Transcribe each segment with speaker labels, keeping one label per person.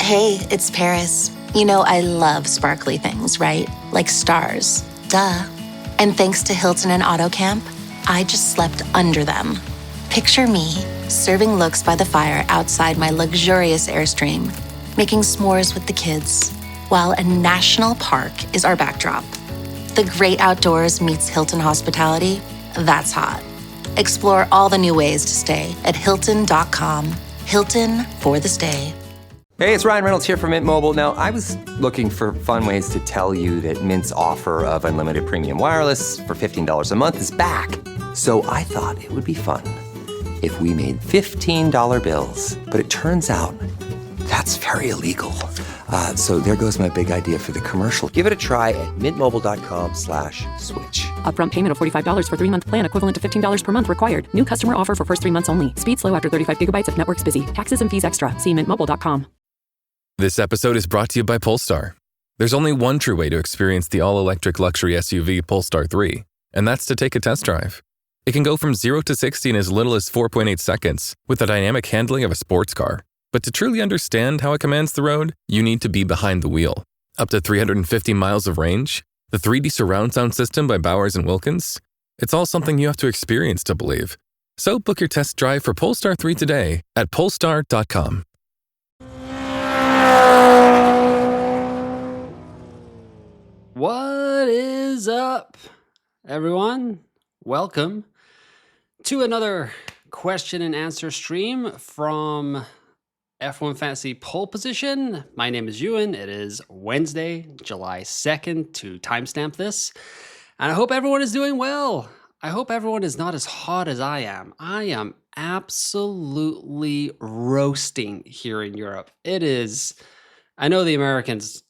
Speaker 1: Hey, it's Paris. You know I love sparkly things, right? Like stars. Duh. And thanks to Hilton and AutoCamp, I just slept under them. Picture me, serving looks by the fire outside my luxurious Airstream, making s'mores with the kids, while a national park is our backdrop. The great outdoors meets Hilton hospitality. That's hot. Explore all the new ways to stay at Hilton.com. Hilton for the stay.
Speaker 2: Hey, it's Ryan Reynolds here from Mint Mobile. Now, I was looking for fun ways to tell you that Mint's offer of unlimited premium wireless for $15 a month is back. So I thought it would be fun if we made $15 bills. But it turns out that's very illegal. So there goes my big idea for the commercial. Give it a try at mintmobile.com/switch.
Speaker 3: Upfront payment of $45 for 3-month plan, equivalent to $15 per month required. New customer offer for first 3 months only. Speed slow after 35 gigabytes if network's busy. Taxes and fees extra. See mintmobile.com.
Speaker 4: This episode is brought to you by Polestar. There's only one true way to experience the all-electric luxury SUV Polestar 3, and that's to take a test drive. It can go from 0 to 60 in as little as 4.8 seconds with the dynamic handling of a sports car. But to truly understand how it commands the road, you need to be behind the wheel. Up to 350 miles of range, the 3D surround sound system by Bowers & Wilkins. It's all something you have to experience to believe. So book your test drive for Polestar 3 today at polestar.com.
Speaker 5: What is up, everyone? Welcome to another question and answer stream from F1 Fantasy Pole Position. My name is Ewan. It is Wednesday, July 2nd to timestamp this. And I hope everyone is doing well. I hope everyone is not as hot as I am. I am absolutely roasting here in Europe. It is, I know the Americans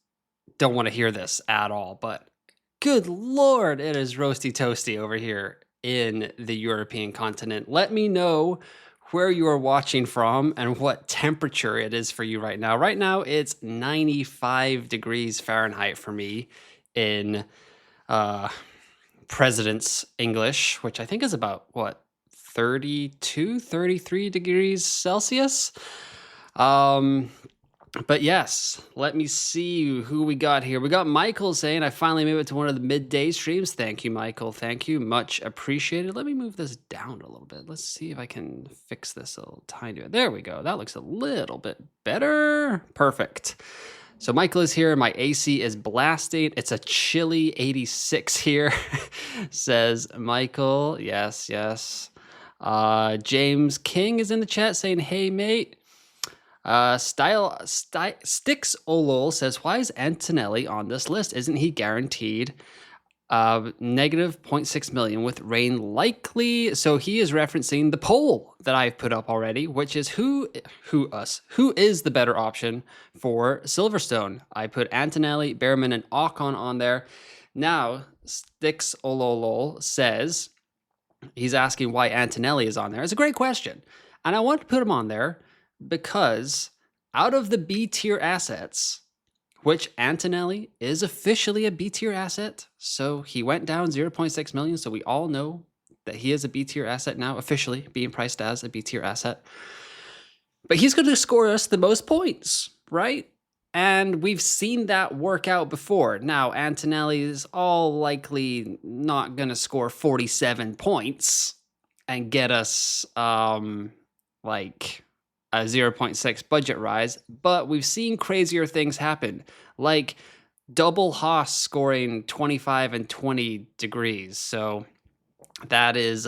Speaker 5: don't want to hear this at all, but good Lord, it is roasty toasty over here in the European continent. Let me know where you are watching from and what temperature it is for you right now. Right now, it's 95 degrees Fahrenheit for me in President's English, which I think is about, 32, 33 degrees Celsius? But yes, let me see who we got here. We got Michael saying, I finally made it to one of the midday streams. Thank you, Michael. Thank you. Much appreciated. Let me move this down a little bit. Let's see if I can fix this a little tiny bit. There we go. That looks a little bit better. Perfect. So Michael is here. My AC is blasting. It's a chilly 86 here, says Michael. Yes, yes. James King is in the chat saying, hey, mate. Sticks Olol says, why is Antonelli on this list? Isn't he guaranteed negative 0.6 million with rain likely? So he is referencing the poll that I've put up already, which is who is the better option for Silverstone? I put Antonelli, Behrman, and Ocon on there. Now, Sticks Olol says, he's asking why Antonelli is on there. It's a great question. And I want to put him on there because out of the B tier assets, which Antonelli is officially a B tier asset, so he went down 0.6 million, so we all know that he is a B tier asset now, officially being priced as a B tier asset. But he's going to score us the most points, right? And we've seen that work out before. Now, Antonelli is all likely not going to score 47 points and get us like a 0.6 budget rise, but we've seen crazier things happen, like double Haas scoring 25 and 20 degrees. So that is,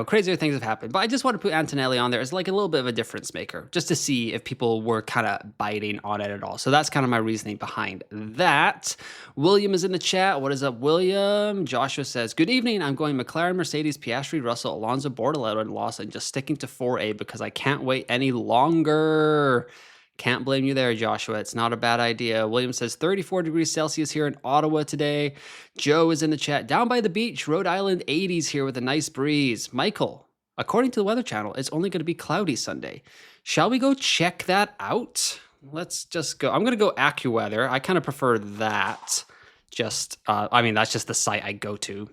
Speaker 5: crazier things have happened. But I just want to put Antonelli on there as like a little bit of a difference maker, just to see if people were kind of biting on it at all. So that's kind of my reasoning behind that. William is in the chat. What is up, William? Joshua says, good evening. I'm going McLaren, Mercedes, Piastri, Russell, Alonso, Bortoleto, and Lawson, just sticking to 4A because I can't wait any longer. Can't blame you there, Joshua. It's not a bad idea. William says 34 degrees Celsius here in Ottawa today. Joe is in the chat. Down by the beach, Rhode Island 80s here with a nice breeze. Michael, according to the Weather Channel, it's only going to be cloudy Sunday. Shall we go check that out? Let's just go. I'm going to go AccuWeather. I kind of prefer that. That's just the site I go to.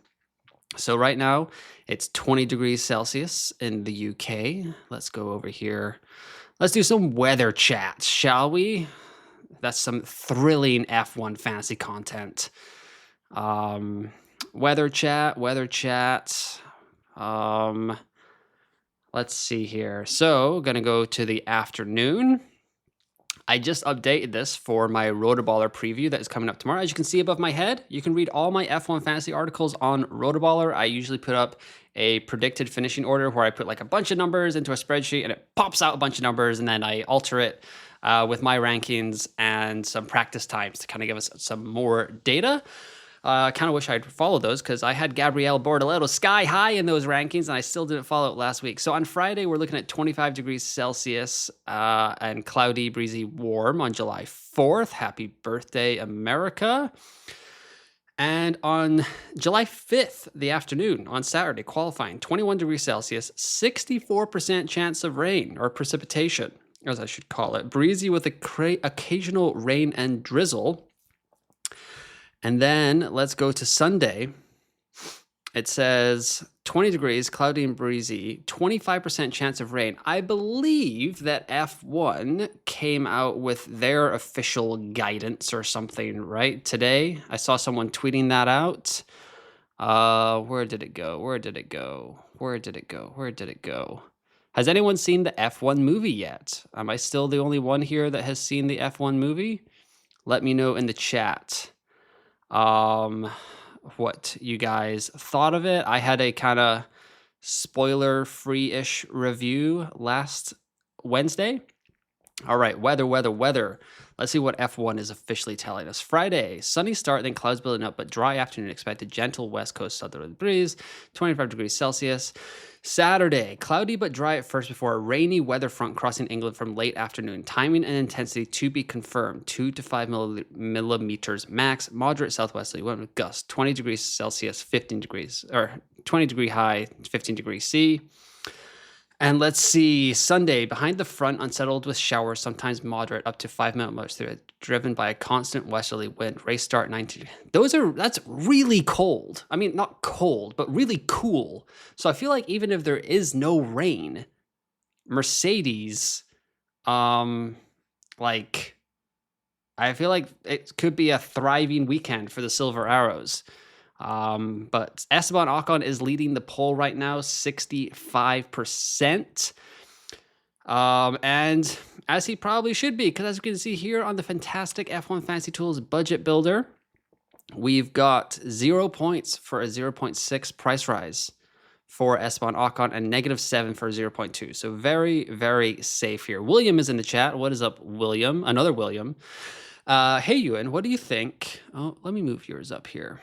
Speaker 5: So right now, it's 20 degrees Celsius in the UK. Let's go over here. Let's do some weather chat, shall we? That's some thrilling F1 fantasy content. Weather chat. Let's see here. So, going to go to the afternoon. I just updated this for my Rotoballer preview that is coming up tomorrow. As you can see above my head, you can read all my F1 fantasy articles on Rotoballer. I usually put up a predicted finishing order where I put like a bunch of numbers into a spreadsheet and it pops out a bunch of numbers, and then I alter it with my rankings and some practice times to kind of give us some more data. I kind of wish I'd followed those because I had Gabriele Bortoleto sky high in those rankings, and I still didn't follow it last week. So on Friday, we're looking at 25 degrees Celsius and cloudy, breezy, warm on July 4th. Happy birthday, America. And on July 5th, the afternoon, on Saturday, qualifying, 21 degrees Celsius, 64% chance of rain or precipitation, as I should call it. Breezy with occasional rain and drizzle. And then let's go to Sunday. It says 20 degrees, cloudy and breezy, 25% chance of rain. I believe that F1 came out with their official guidance or something, right? Today, I saw someone tweeting that out. Where did it go? Has anyone seen the F1 movie yet? Am I still the only one here that has seen the F1 movie? Let me know in the chat. What you guys thought of it. I had a kind of spoiler-free-ish review last Wednesday. All right, weather. Let's see what F1 is officially telling us. Friday, sunny start, then clouds building up, but dry afternoon. Expected gentle west coast southerly breeze, 25 degrees Celsius. Saturday, cloudy but dry at first before a rainy weather front crossing England from late afternoon. Timing and intensity to be confirmed. 2 to 5 millimeters max. Moderate southwesterly wind with gusts. 20 degrees Celsius, 15 degrees, or 20 degree high, 15 degrees C. And let's see, Sunday, behind the front, unsettled with showers, sometimes moderate, up to 5 millimeters, driven by a constant westerly wind. Race start 19. That's really cold. I mean, not cold, but really cool. So I feel like even if there is no rain, Mercedes, I feel like it could be a thriving weekend for the Silver Arrows. But Esteban Ocon is leading the poll right now, 65%. And as he probably should be, because as you can see here on the fantastic F1 Fantasy Tools budget builder, we've got 0 points for a 0.6 price rise for Esteban Ocon and -7 for 0.2. So very, very safe here. William is in the chat. What is up, William? Another William. Hey, Ewan, what do you think? Oh, let me move yours up here.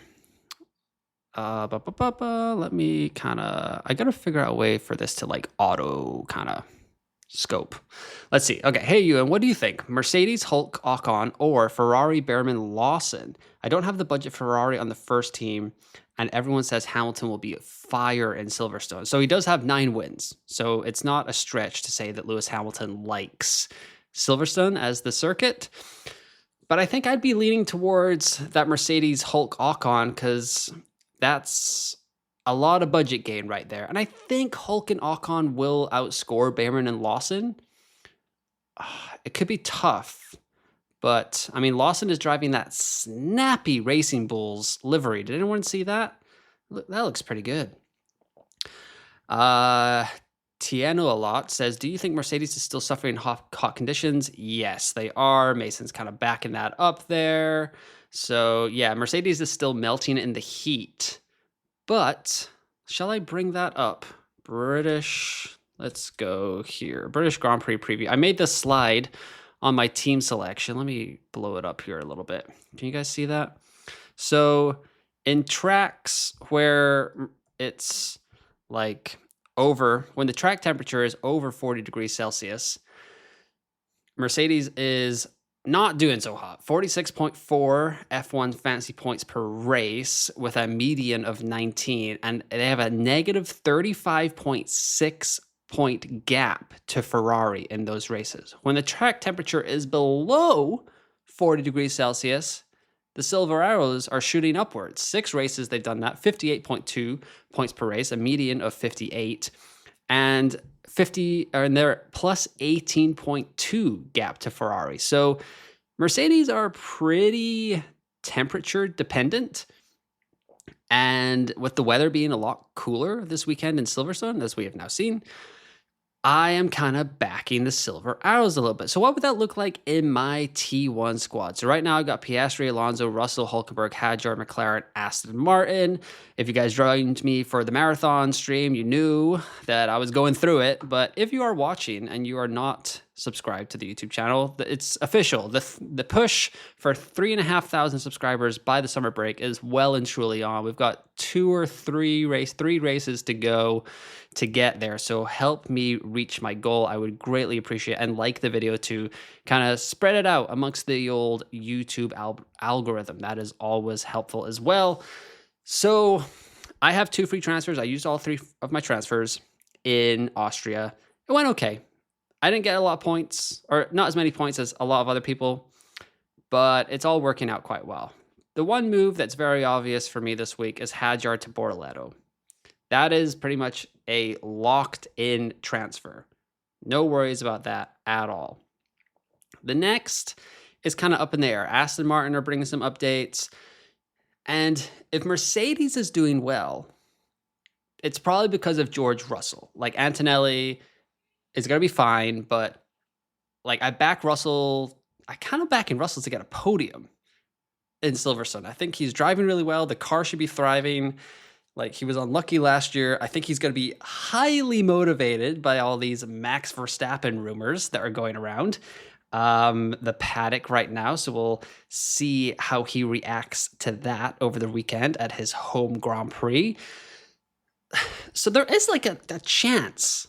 Speaker 5: Let me I gotta figure out a way for this to like auto kind of scope. Let's see. Okay. Hey, Ewan, what do you think? Mercedes, Hulk, Ocon, or Ferrari, Behrman, Lawson? I don't have the budget for Ferrari on the first team, and everyone says Hamilton will be fire in Silverstone. So he does have 9 wins. So it's not a stretch to say that Lewis Hamilton likes Silverstone as the circuit. But I think I'd be leaning towards that Mercedes, Hulk, Ocon, because that's a lot of budget gain right there. And I think Hulk and Ocon will outscore Behrman and Lawson. It could be tough. But, I mean, Lawson is driving that snappy Racing Bulls livery. Did anyone see that? That looks pretty good. Tiano a lot says, do you think Mercedes is still suffering hot conditions? Yes, they are. Mason's kind of backing that up there. So, yeah, Mercedes is still melting in the heat. But, shall I bring that up? Let's go here. British Grand Prix preview. I made this slide on my team selection. Let me blow it up here a little bit. Can you guys see that? So, in tracks where it's like when the track temperature is over 40 degrees Celsius, Mercedes is not doing so hot. 46.4 F1 fantasy points per race with a median of 19. And they have a negative 35.6 point gap to Ferrari in those races. When the track temperature is below 40 degrees Celsius, the Silver Arrows are shooting upwards. 6 races they've done that, 58.2 points per race, a median of 58. And 50, or in their plus 18.2 gap to Ferrari. So Mercedes are pretty temperature dependent. And with the weather being a lot cooler this weekend in Silverstone, as we have now seen, I am kind of backing the Silver Arrows a little bit. So what would that look like in my T1 squad? So right now I've got Piastri, Alonso, Russell, Hulkenberg, Hadjar, McLaren, Aston Martin. If you guys joined me for the marathon stream, you knew that I was going through it. But if you are watching and you are not subscribed to the YouTube channel, it's official. The push for 3,500 subscribers by the summer break is well and truly on. We've got three races to go to get there. So help me reach my goal. I would greatly appreciate it, and like the video to kind of spread it out amongst the old YouTube algorithm. That is always helpful as well. So I have 2 free transfers. I used all 3 of my transfers in Austria. It went okay. I didn't get a lot of points, or not as many points as a lot of other people, but it's all working out quite well. The one move that's very obvious for me this week is Hadjar to Bortoleto. That is pretty much a locked-in transfer. No worries about that at all. The next is kind of up in the air. Aston Martin are bringing some updates. And if Mercedes is doing well, it's probably because of George Russell. Like, Antonelli is going to be fine, but like, I back Russell. I kind of back in Russell to get a podium in Silverstone. I think he's driving really well. The car should be thriving. Like, he was unlucky last year. I think he's going to be highly motivated by all these Max Verstappen rumors that are going around the paddock right now. So we'll see how he reacts to that over the weekend at his home Grand Prix. So there is like a chance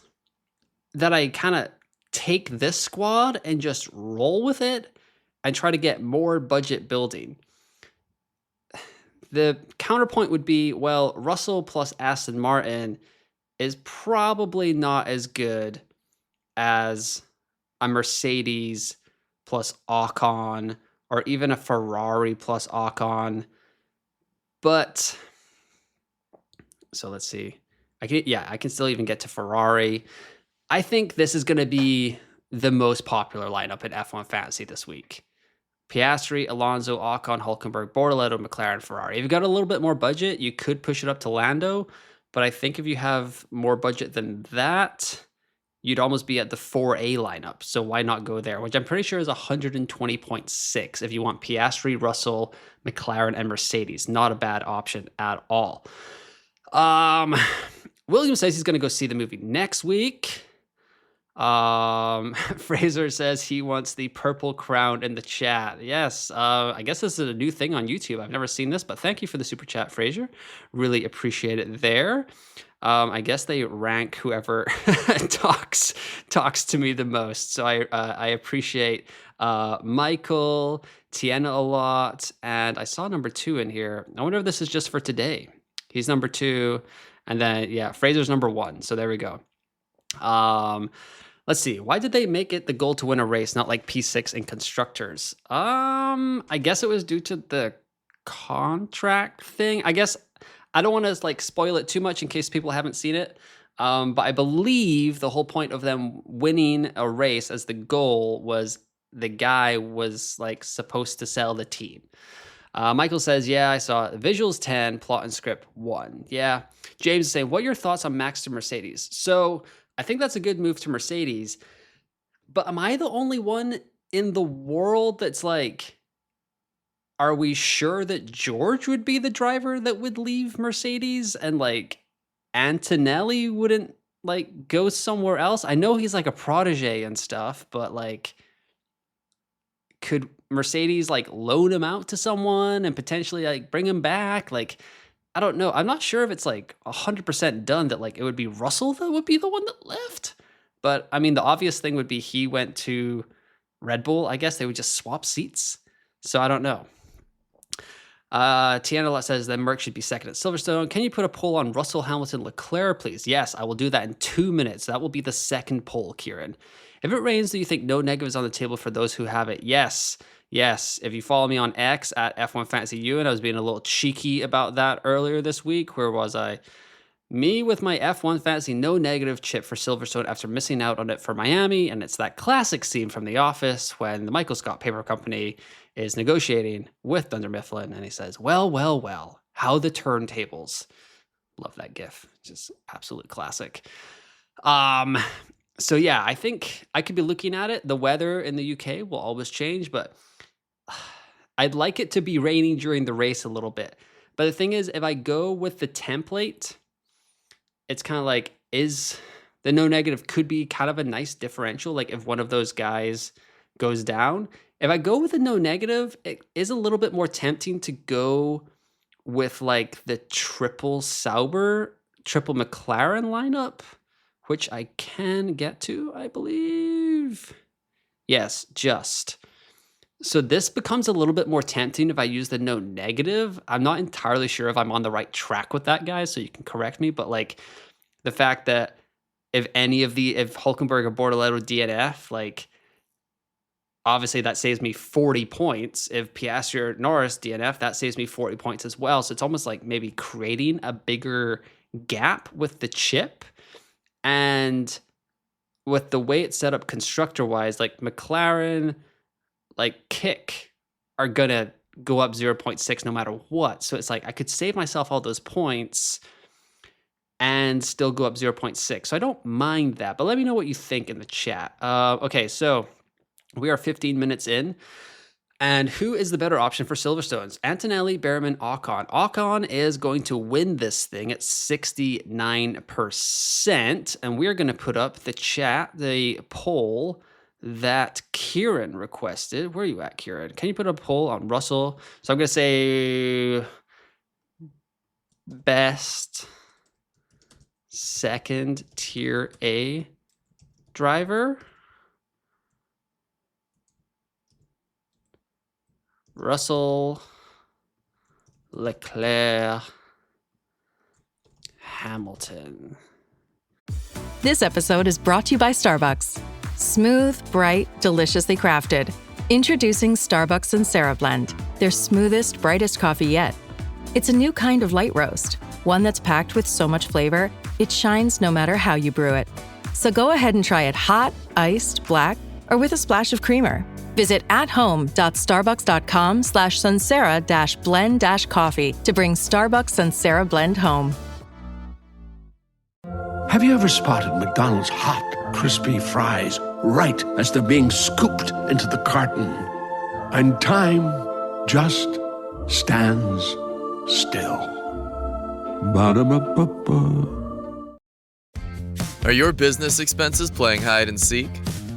Speaker 5: that I kind of take this squad and just roll with it and try to get more budget building. The counterpoint would be, well, Russell plus Aston Martin is probably not as good as a Mercedes plus Ocon, or even a Ferrari plus Ocon. But, so let's see. I can still even get to Ferrari. I think this is going to be the most popular lineup in F1 Fantasy this week. Piastri, Alonso, Ocon, Hulkenberg, Bortoleto, McLaren, Ferrari. If you've got a little bit more budget, you could push it up to Lando. But I think if you have more budget than that, you'd almost be at the 4A lineup. So why not go there? Which I'm pretty sure is 120.6 if you want Piastri, Russell, McLaren, and Mercedes. Not a bad option at all. William says he's going to go see the movie next week. Fraser says he wants the purple crown in the chat. Yes, I guess this is a new thing on YouTube. I've never seen this, but thank you for the super chat, Fraser. Really appreciate it there. I guess they rank whoever talks to me the most. So I appreciate Michael, Tiana a lot, and I saw number 2 in here. I wonder if this is just for today. He's number 2, and then Fraser's number 1. So there we go. Let's see. Why did they make it the goal to win a race, not like P6 in constructors? I guess it was due to the contract thing. I guess I don't want to like spoil it too much in case people haven't seen it. But I believe the whole point of them winning a race as the goal was the guy was like supposed to sell the team. Michael says, yeah, I saw visuals 10, plot and script 1. Yeah. James is saying, what are your thoughts on Max to Mercedes? So I think that's a good move to Mercedes, but am I the only one in the world that's like, are we sure that George would be the driver that would leave Mercedes and like Antonelli wouldn't like go somewhere else? I know he's like a protege and stuff, but like, could Mercedes like loan him out to someone and potentially like bring him back? Like, I don't know. I'm not sure if it's like 100% done that like it would be Russell that would be the one that left. But I mean, the obvious thing would be he went to Red Bull. I guess they would just swap seats. So I don't know. Tiana says that Merck should be second at Silverstone. Can you put a poll on Russell, Hamilton, Leclerc, please? Yes, I will do that in 2 minutes. That will be the second poll, Kieran. If it rains, do you think no negatives on the table for those who have it? Yes. Yes, if you follow me on X at F1 Fantasy U, and I was being a little cheeky about that earlier this week. Where was I? Me with my F1 fantasy, no negative chip for Silverstone after missing out on it for Miami. And it's that classic scene from The Office when the Michael Scott Paper Company is negotiating with Dunder Mifflin. And he says, well, well, well, how the turntables. Love that gif. Just absolute classic. So yeah, I think I could be looking at it. The weather in the UK will always change, but I'd like it to be raining during the race a little bit. But the thing is, if I go with the template, it's kind of like, is the no negative could be kind of a nice differential. Like if one of those guys goes down, if I go with a no negative, it is a little bit more tempting to go with like the triple Sauber, triple McLaren lineup, which I can get to, I believe. Yes, just. So this becomes a little bit more tempting if I use the no negative. I'm not entirely sure if I'm on the right track with that, guys, so you can correct me. But like the fact that if Hulkenberg or Bortoleto DNF, like obviously that saves me 40 points. If Piastri or Norris DNF, that saves me 40 points as well. So it's almost like maybe creating a bigger gap with the chip. And with the way it's set up constructor-wise, like McLaren, like Kick are gonna go up 0.6 no matter what. So it's like I could save myself all those points and still go up 0.6. So I don't mind that, but let me know what you think in the chat. Okay, so we are 15 minutes in. And who is the better option for Silverstones? Antonelli, Behrman, Ocon. Ocon is going to win this thing at 69%. And we're going to put up the poll that Kieran requested. Where are you at, Kieran? Can you put a poll on Russell? So I'm going to say best second tier A driver. Russell, Leclerc, Hamilton.
Speaker 6: This episode is brought to you by Starbucks. Smooth, bright, deliciously crafted. Introducing Starbucks and Sarah Blend, their smoothest, brightest coffee yet. It's a new kind of light roast, one that's packed with so much flavor, it shines no matter how you brew it. So go ahead and try it hot, iced, black, or with a splash of creamer. Visit athome.starbucks.com/Sunsera-blend-coffee to bring Starbucks Sunsera Blend home.
Speaker 7: Have you ever spotted McDonald's hot, crispy fries right as they're being scooped into the carton? And time just stands still. Ba-da-ba-ba-ba.
Speaker 8: Are your business expenses playing hide and seek?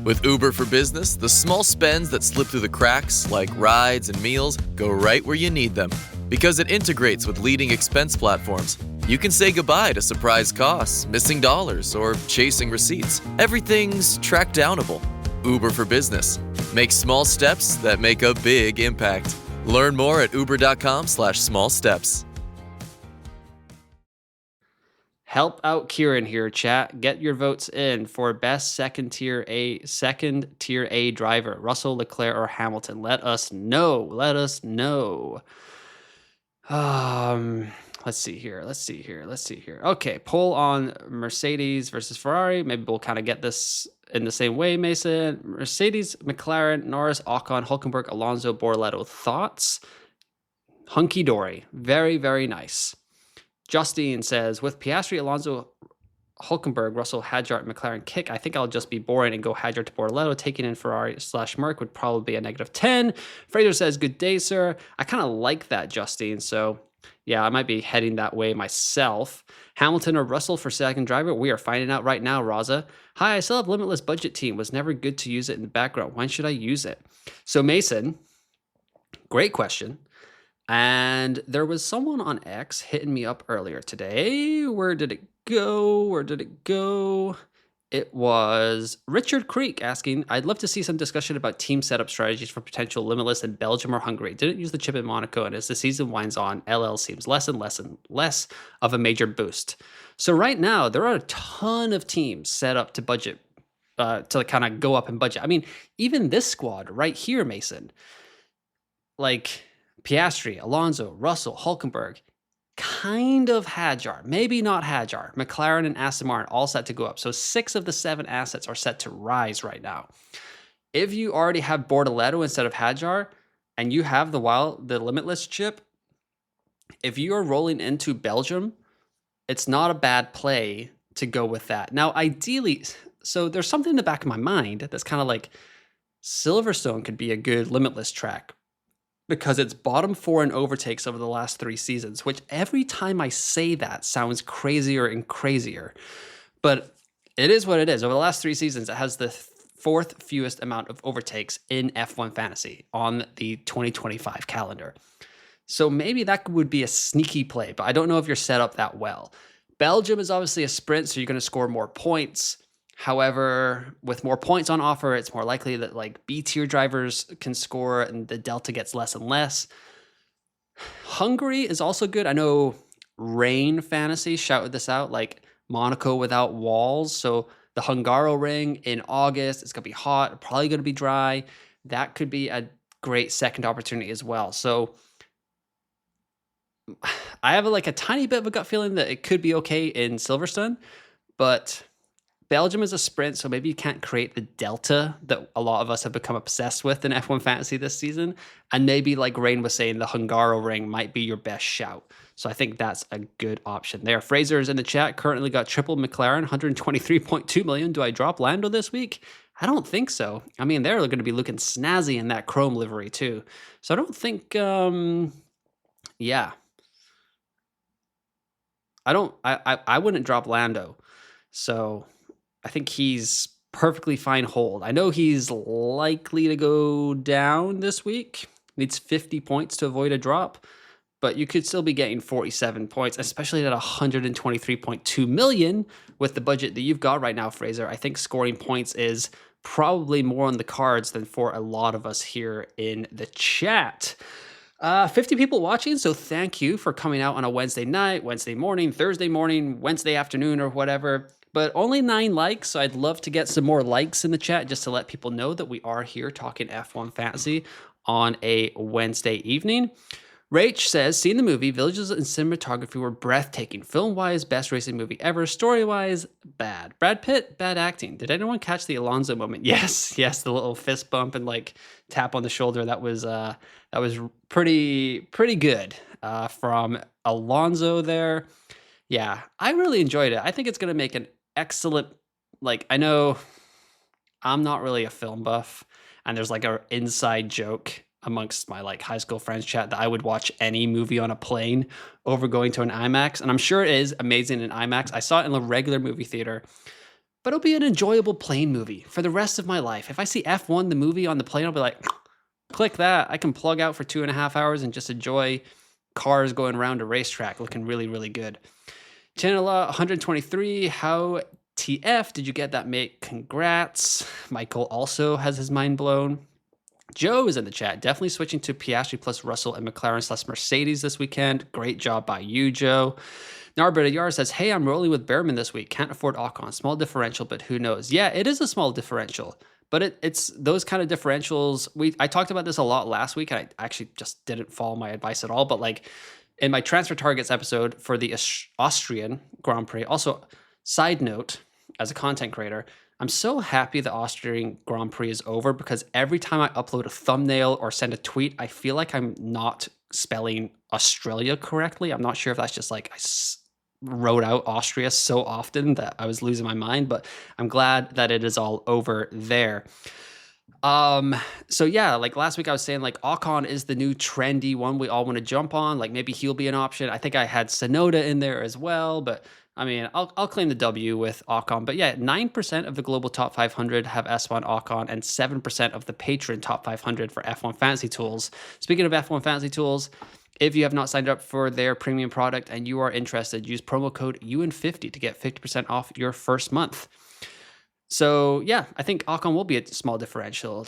Speaker 8: With Uber for Business, the small spends that slip through the cracks, like rides and meals, go right where you need them. Because it integrates with leading expense platforms, you can say goodbye to surprise costs, missing dollars, or chasing receipts. Everything's track downable. Uber for Business. Make small steps that make a big impact. Learn more at uber.com/small steps.
Speaker 5: Help out Kieran here, chat. Get your votes in for best second tier A driver, Russell, Leclerc, or Hamilton. Let us know. Let's see here. Okay, poll on Mercedes versus Ferrari. Maybe we'll kind of get this in the same way, Mason. Mercedes, McLaren, Norris, Ocon, Hulkenberg, Alonso, Bortoleto. Thoughts? Hunky dory. Very, very nice. Justine says, with Piastri, Alonso, Hulkenberg, Russell, Hadjar, McLaren, Kick, I think I'll just be boring and go Hadjar to Bortoleto. Taking in Ferrari/Merc would probably be a -10. Fraser says, good day, sir. I kind of like that, Justine. So, yeah, I might be heading that way myself. Hamilton or Russell for second driver? We are finding out right now, Raza. Hi, I still have limitless budget team. Was never good to use it in the background. When should I use it? So, Mason, great question. And there was someone on X hitting me up earlier today. Where did it go? It was Richard Creek asking, I'd love to see some discussion about team setup strategies for potential limitless in Belgium or Hungary. Didn't use the chip in Monaco, and as the season winds on, LL seems less and less of a major boost. So right now, there are a ton of teams set up to budget, to kind of go up in budget. I mean, even this squad right here, Mason, like Piastri, Alonso, Russell, Hulkenberg, kind of Hadjar, maybe not Hadjar. McLaren and Aston Martin all set to go up. So 6 of the 7 assets are set to rise right now. If you already have Bortoleto instead of Hadjar, and you have the Limitless chip, if you are rolling into Belgium, it's not a bad play to go with that. Now, ideally, so there's something in the back of my mind that's kind of like Silverstone could be a good Limitless track because it's bottom 4 in overtakes over the last 3 seasons, which every time I say that sounds crazier and crazier. But it is what it is. Over the last 3 seasons, it has the 4th fewest amount of overtakes in F1 Fantasy on the 2025 calendar. So maybe that would be a sneaky play, but I don't know if you're set up that well. Belgium is obviously a sprint, so you're going to score more points. However, with more points on offer, it's more likely that like B-tier drivers can score and the delta gets less and less. Hungary is also good. I know Rain Fantasy shouted this out, like Monaco without walls. So the Hungaro Ring in August, it's going to be hot, probably going to be dry. That could be a great second opportunity as well. So I have like a tiny bit of a gut feeling that it could be okay in Silverstone, but Belgium is a sprint, so maybe you can't create the delta that a lot of us have become obsessed with in F1 Fantasy this season. And maybe, like Rain was saying, the Hungaro Ring might be your best shout. So I think that's a good option there. Fraser is in the chat, currently got triple McLaren, 123.2 million. Do I drop Lando this week? I don't think so. I mean, they're going to be looking snazzy in that chrome livery too. So I don't think, yeah. I wouldn't drop Lando. So I think he's perfectly fine hold. I know he's likely to go down this week. Needs 50 points to avoid a drop, but you could still be getting 47 points, especially at 123.2 million with the budget that you've got right now, Fraser. I think scoring points is probably more on the cards than for a lot of us here in the chat. 50 people watching, so thank you for coming out on a Wednesday night, Wednesday morning, Thursday morning, Wednesday afternoon, or whatever. But only 9 likes, so I'd love to get some more likes in the chat just to let people know that we are here talking F1 Fantasy on a Wednesday evening. Rach says, seeing the movie, villages and cinematography were breathtaking. Film-wise, best racing movie ever. Story-wise, bad. Brad Pitt, bad acting. Did anyone catch the Alonso moment? Yes, the little fist bump and like tap on the shoulder. That was pretty good from Alonso there. Yeah, I really enjoyed it. I think it's going to make an excellent, like, I know I'm not really a film buff, and there's like an inside joke amongst my like high school friends chat that I would watch any movie on a plane over going to an IMAX, and I'm sure it is amazing in IMAX. I saw it in a regular movie theater, but it'll be an enjoyable plane movie for the rest of my life. If I see F1 the movie on the plane, I'll be like, click that. I can plug out for 2.5 hours and just enjoy cars going around a racetrack looking really, really good. Channel 123, how TF did you get that, mate? Congrats. Michael also has his mind blown. Joe is in the chat, definitely switching to Piastri plus Russell and McLaren / Mercedes this weekend. Great job by you, Joe. Narbert Yar says, hey, I'm rolling with Behrman this week. Can't afford Ocon. Small differential, but who knows? Yeah, it is a small differential, but it's those kind of differentials. I talked about this a lot last week, and I actually just didn't follow my advice at all, but like, in my transfer targets episode for the Austrian Grand Prix, also, side note, as a content creator, I'm so happy the Austrian Grand Prix is over because every time I upload a thumbnail or send a tweet, I feel like I'm not spelling Australia correctly. I'm not sure if that's just like I wrote out Austria so often that I was losing my mind, but I'm glad that it is all over there. So yeah, like last week I was saying like Ocon is the new trendy one we all want to jump on. Like maybe he'll be an option. I think I had Sonoda in there as well, but I mean, I'll claim the W with Ocon. But yeah, 9% of the global top 500 have Esteban Ocon and 7% of the patron top 500 for F1 Fantasy Tools. Speaking of F1 Fantasy Tools, if you have not signed up for their premium product and you are interested, use promo code UN50 to get 50% off your first month. So yeah, I think Ocon will be a small differential.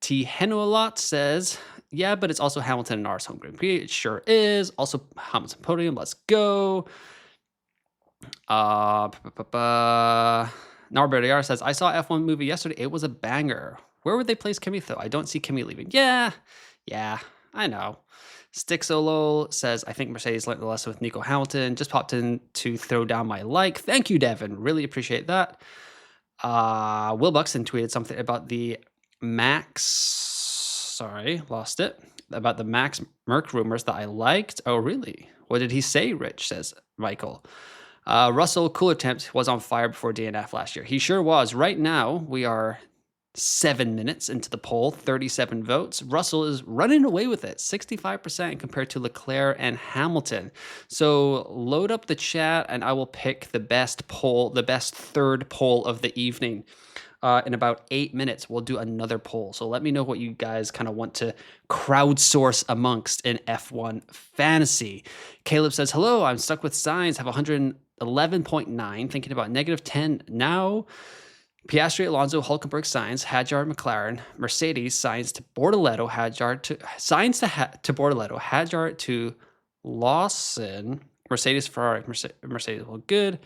Speaker 5: T. Henoalot says, yeah, but it's also Hamilton and Norris home Grand Prix. It sure is. Also Hamilton podium. Let's go. Norbert Ayar says, I saw F1 movie yesterday. It was a banger. Where would they place Kimi though? I don't see Kimi leaving. Yeah. I know. Stixolol says, I think Mercedes learned the lesson with Nico Hamilton. Just popped in to throw down my like. Thank you, Devin. Really appreciate that. Will Buxton tweeted something about the Max. Sorry, lost it. About the Max Merck rumors that I liked. Oh, really? What did he say, Rich? Says Michael. Russell Cooler Temps was on fire before DNF last year. He sure was. Right now, we are 7 minutes into the poll, 37 votes. Russell is running away with it, 65% compared to Leclerc and Hamilton. So load up the chat and I will pick the best poll, the best third poll of the evening. In about 8 minutes, we'll do another poll. So let me know what you guys kind of want to crowdsource amongst in F1 fantasy. Caleb says, hello, I'm stuck with Sainz, have 111.9, thinking about -10 now. Piastri, Alonso, Hulkenberg, Sainz, Hadjar, McLaren, Mercedes, Sainz to Bortoleto, Hadjar to Sainz to Bortoleto, Hadjar to Lawson, Mercedes, Ferrari, Mercedes, well, good.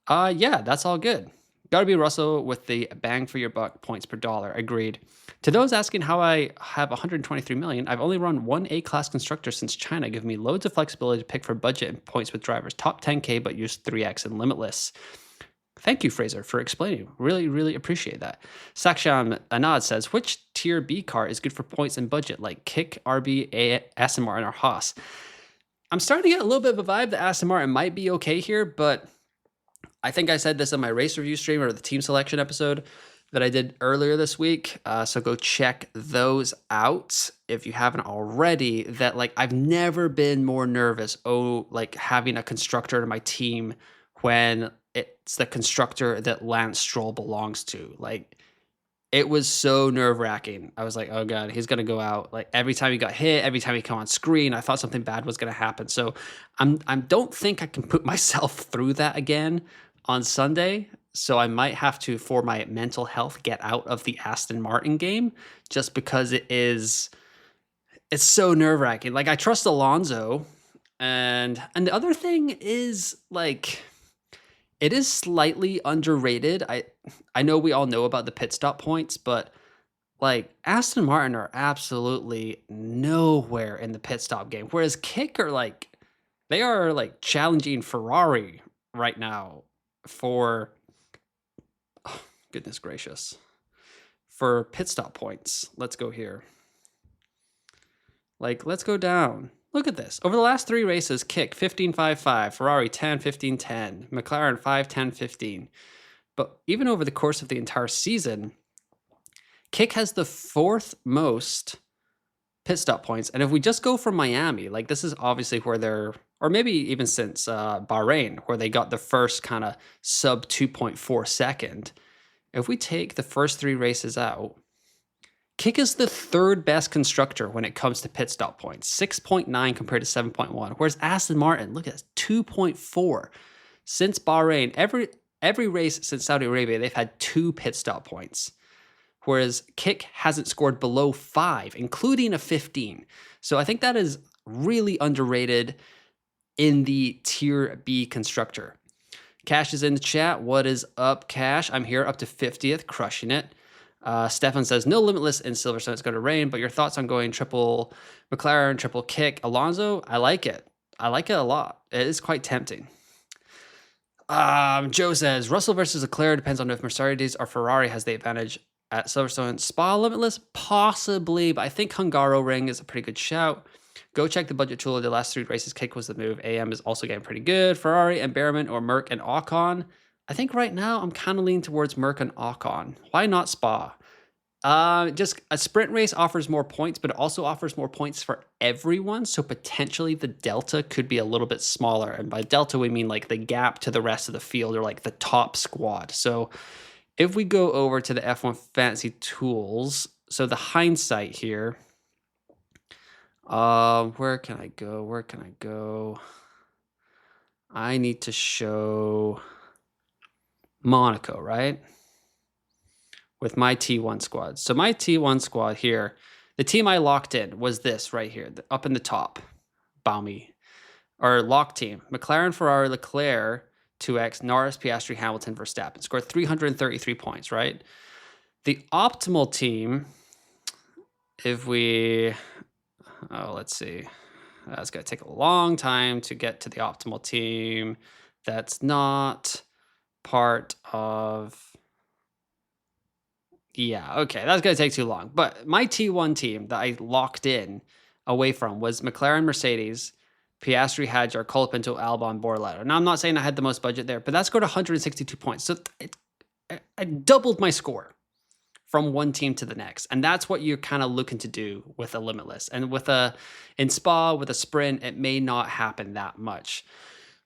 Speaker 5: Yeah, that's all good. Gotta be Russell with the bang for your buck points per dollar. Agreed. To those asking how I have 123 million, I've only run one A-class constructor since China, giving me loads of flexibility to pick for budget and points with drivers. Top 10K, but use 3X and limitless. Thank you, Fraser, for explaining. Really, really appreciate that. Saksham Anad says, which tier B car is good for points and budget, like Kick, RB, Aston Martin, or Haas? I'm starting to get a little bit of a vibe that Aston Martin might be okay here, but I think I said this on my race review stream or the team selection episode that I did earlier this week. So go check those out if you haven't already. That like I've never been more nervous. Like having a constructor in my team when it's the constructor that Lance Stroll belongs to. Like it was so nerve-wracking. I was like, oh God, he's gonna go out. Like every time he got hit, every time he came on screen, I thought something bad was gonna happen. So I don't think I can put myself through that again on Sunday. So I might have to, for my mental health, get out of the Aston Martin game just because it's so nerve-wracking. Like I trust Alonso, and the other thing is like it is slightly underrated. I know we all know about the pit stop points, but like Aston Martin are absolutely nowhere in the pit stop game. Whereas Kick are like, they are like challenging Ferrari right now for, oh, goodness gracious, for pit stop points. Let's go here. Like, let's go down. Look at this. Over the last 3 races, Kick 15-5-5, Ferrari 10-15-10, McLaren 5-10-15. But even over the course of the entire season, Kick has the 4th most pit stop points. And if we just go from Miami, like this is obviously where they're, or maybe even since Bahrain, where they got the first kind of sub 2.4 second. If we take the first 3 races out, Kick is the 3rd best constructor when it comes to pit stop points, 6.9 compared to 7.1. Whereas Aston Martin, look at this, 2.4. Since Bahrain, every race since Saudi Arabia, they've had 2 pit stop points. Whereas Kick hasn't scored below 5, including a 15. So I think that is really underrated in the Tier B constructor. Cash is in the chat. What is up, Cash? I'm here up to 50th, crushing it. Stefan says, no limitless in Silverstone. It's going to rain, but your thoughts on going triple McLaren, triple Kick? Alonso, I like it. I like it a lot. It is quite tempting. Joe says, Russell versus Leclerc depends on if Mercedes or Ferrari has the advantage at Silverstone. Spa limitless? Possibly, but I think Hungaroring is a pretty good shout. Go check the budget tool of the last 3 races. Kick was the move. AM is also getting pretty good. Ferrari and Behrman or Merck and Ocon. I think right now I'm kind of leaning towards Merck and Ocon. Why not Spa? Just a sprint race offers more points, but it also offers more points for everyone. So potentially the delta could be a little bit smaller. And by delta, we mean like the gap to the rest of the field or like the top squad. So if we go over to the F1 Fantasy Tools, so the hindsight here, where can I go? I need to show Monaco, right? With my T1 squad. So my T1 squad here, the team I locked in was this right here, up in the top, Baumi, or lock team, McLaren, Ferrari, Leclerc, 2X, Norris, Piastri, Hamilton, Verstappen. Scored 333 points, right? The optimal team, if we, let's see. It's going to take a long time to get to the optimal team. That's not part of... Yeah, okay, that's going to take too long. But my T1 team that I locked in away from was McLaren, Mercedes, Piastri, Hadjar, Colapinto, Albon, Bortoleto. Now, I'm not saying I had the most budget there, but that scored 162 points. So I doubled my score from one team to the next. And that's what you're kind of looking to do with a Limitless. And in Spa, with a sprint, it may not happen that much.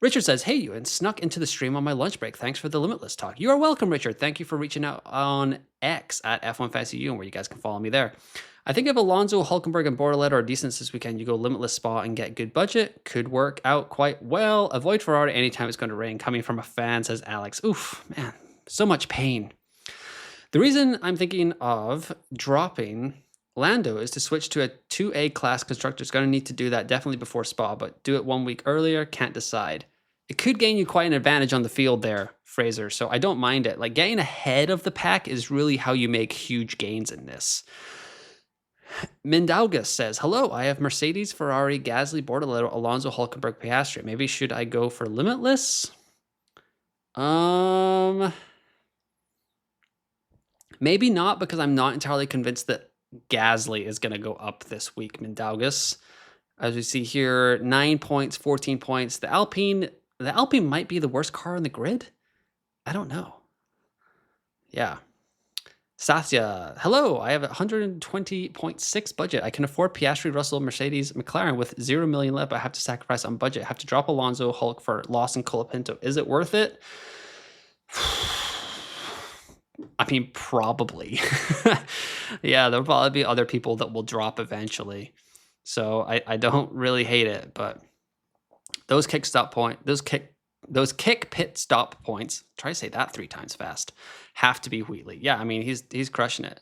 Speaker 5: Richard says, hey, Ewan, snuck into the stream on my lunch break. Thanks for the Limitless talk. You are welcome, Richard. Thank you for reaching out on X at F1FantasyU, where you guys can follow me there. I think if Alonso, Hulkenberg, and Bortoleto are decent this weekend, you go Limitless Spa and get good budget. Could work out quite well. Avoid Ferrari anytime it's going to rain. Coming from a fan, says Alex. Oof, man, so much pain. The reason I'm thinking of dropping Lando is to switch to a 2A class constructor. It's going to need to do that definitely before Spa, but do it 1 week earlier, can't decide. It could gain you quite an advantage on the field there, Fraser, so I don't mind it. Like, getting ahead of the pack is really how you make huge gains in this. Mindaugas says, hello, I have Mercedes, Ferrari, Gasly, Bortoleto, Alonso, Hulkenberg, Piastri. Maybe should I go for Limitless? Maybe not, because I'm not entirely convinced that Gasly is going to go up this week, Mindaugas. As we see here, 9 points, 14 points. The Alpine might be the worst car on the grid. I don't know. Yeah. Satya, hello, I have a 120.6 budget. I can afford Piastri, Russell, Mercedes, McLaren with 0 million left, but I have to sacrifice on budget. I have to drop Alonso, Hulk for Lawson, Colapinto. Is it worth it? I mean, probably. Yeah, there'll probably be other people that will drop eventually. So I don't really hate it, but those kick pit stop points, try to say that 3 times fast, have to be Wheatley. Yeah, I mean, he's crushing it.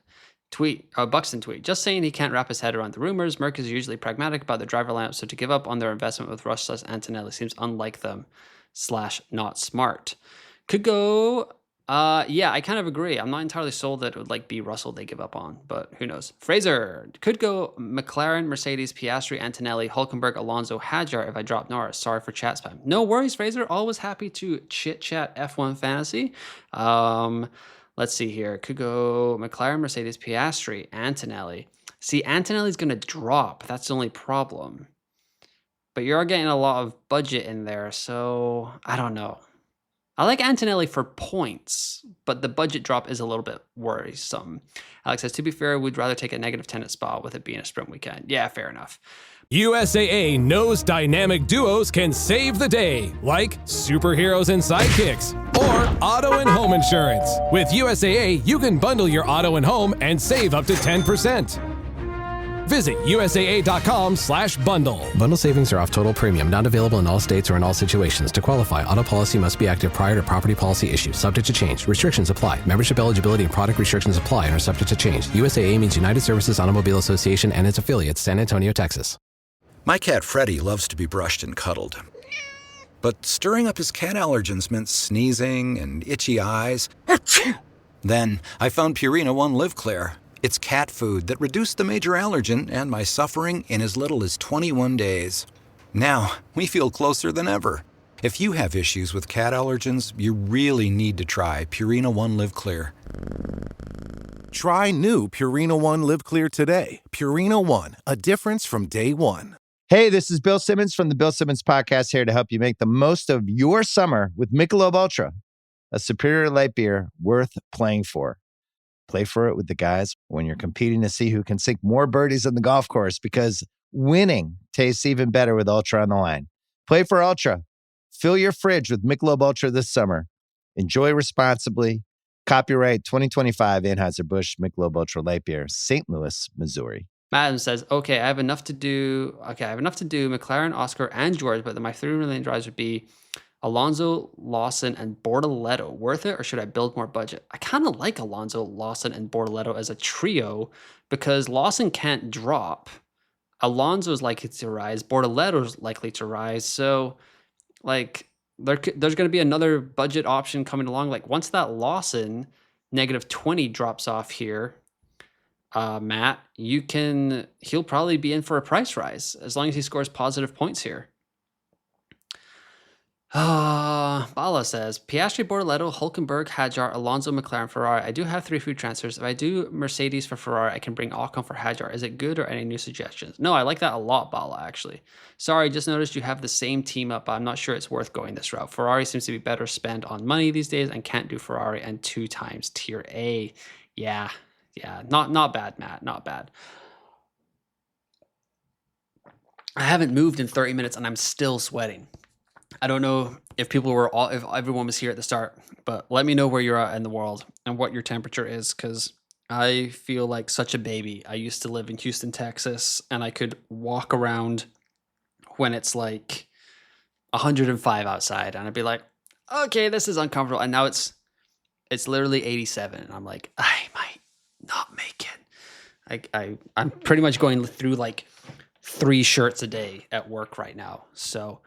Speaker 5: Buxton tweet, just saying he can't wrap his head around the rumors. Merck is usually pragmatic about the driver lineup, so to give up on their investment with Rush / Antonelli seems unlike them / not smart. Could go... yeah, I kind of agree. I'm not entirely sold that it would be Russell they give up on, but who knows. Fraser, could go McLaren, Mercedes, Piastri, Antonelli, Hulkenberg, Alonso, Hadjar if I drop Norris. Sorry for chat spam. No worries, Fraser. Always happy to chit chat F1 fantasy. Let's see here. Could go McLaren, Mercedes, Piastri, Antonelli. See, Antonelli's going to drop. That's the only problem. But you're getting a lot of budget in there, so I don't know. I like Antonelli for points, but the budget drop is a little bit worrisome. Alex says, to be fair, we'd rather take a -10 at Spa with it being a sprint weekend. Yeah, fair enough.
Speaker 9: USAA knows dynamic duos can save the day, like superheroes and sidekicks, or auto and home insurance. With USAA, you can bundle your auto and home and save up to 10%. Visit USAA.com/bundle.
Speaker 10: Bundle savings are off total premium, not available in all states or in all situations. To qualify, auto policy must be active prior to property policy issue, subject to change. Restrictions apply. Membership eligibility and product restrictions apply and are subject to change. USAA means United Services Automobile Association and its affiliates, San Antonio, Texas.
Speaker 11: My cat Freddie loves to be brushed and cuddled. But stirring up his cat allergens meant sneezing and itchy eyes. Then I found Purina One Live Clear. It's cat food that reduced the major allergen and my suffering in as little as 21 days. Now, we feel closer than ever. If you have issues with cat allergens, you really need to try Purina One Live Clear.
Speaker 12: Try new Purina One Live Clear today. Purina One, a difference from day one.
Speaker 13: Hey, this is Bill Simmons from the Bill Simmons Podcast, here to help you make the most of your summer with Michelob Ultra, a superior light beer worth playing for. Play for it with the guys when you're competing to see who can sink more birdies on the golf course, because winning tastes even better with Ultra on the line. Play for Ultra. Fill your fridge with Michelob Ultra this summer. Enjoy responsibly. Copyright 2025 Anheuser-Busch Michelob Ultra Light Beer, St. Louis, Missouri.
Speaker 5: Madden says, okay, I have enough to do McLaren, Oscar, and George, but my 3 million drives would be Alonso, Lawson, and Bortoleto. Worth it, or should I build more budget? I kind of like Alonso, Lawson, and Bortoleto as a trio because Lawson can't drop. Alonso's likely to rise. Bortoleto's likely to rise. So, there's going to be another budget option coming along. Once that Lawson -20 drops off here, Matt, he'll probably be in for a price rise as long as he scores positive points here. Bala says, Piastri, Bortoleto, Hulkenberg, Hadjar, Alonso, McLaren, Ferrari. I do have 3 free transfers. If I do Mercedes for Ferrari, I can bring Ocon for Hadjar. Is it good or any new suggestions? No, I like that a lot, Bala, actually. Sorry, just noticed you have the same team up, but I'm not sure it's worth going this route. Ferrari seems to be better spent on money these days and can't do Ferrari and 2 times tier A. Yeah, not bad, Matt, not bad. I haven't moved in 30 minutes and I'm still sweating. I don't know if if everyone was here at the start, but let me know where you're at in the world and what your temperature is, because I feel like such a baby. I used to live in Houston, Texas, and I could walk around when it's like 105 outside, and I'd be like, okay, this is uncomfortable. And now it's literally 87, and I'm like, I might not make it. I'm pretty much going through like 3 shirts a day at work right now, so.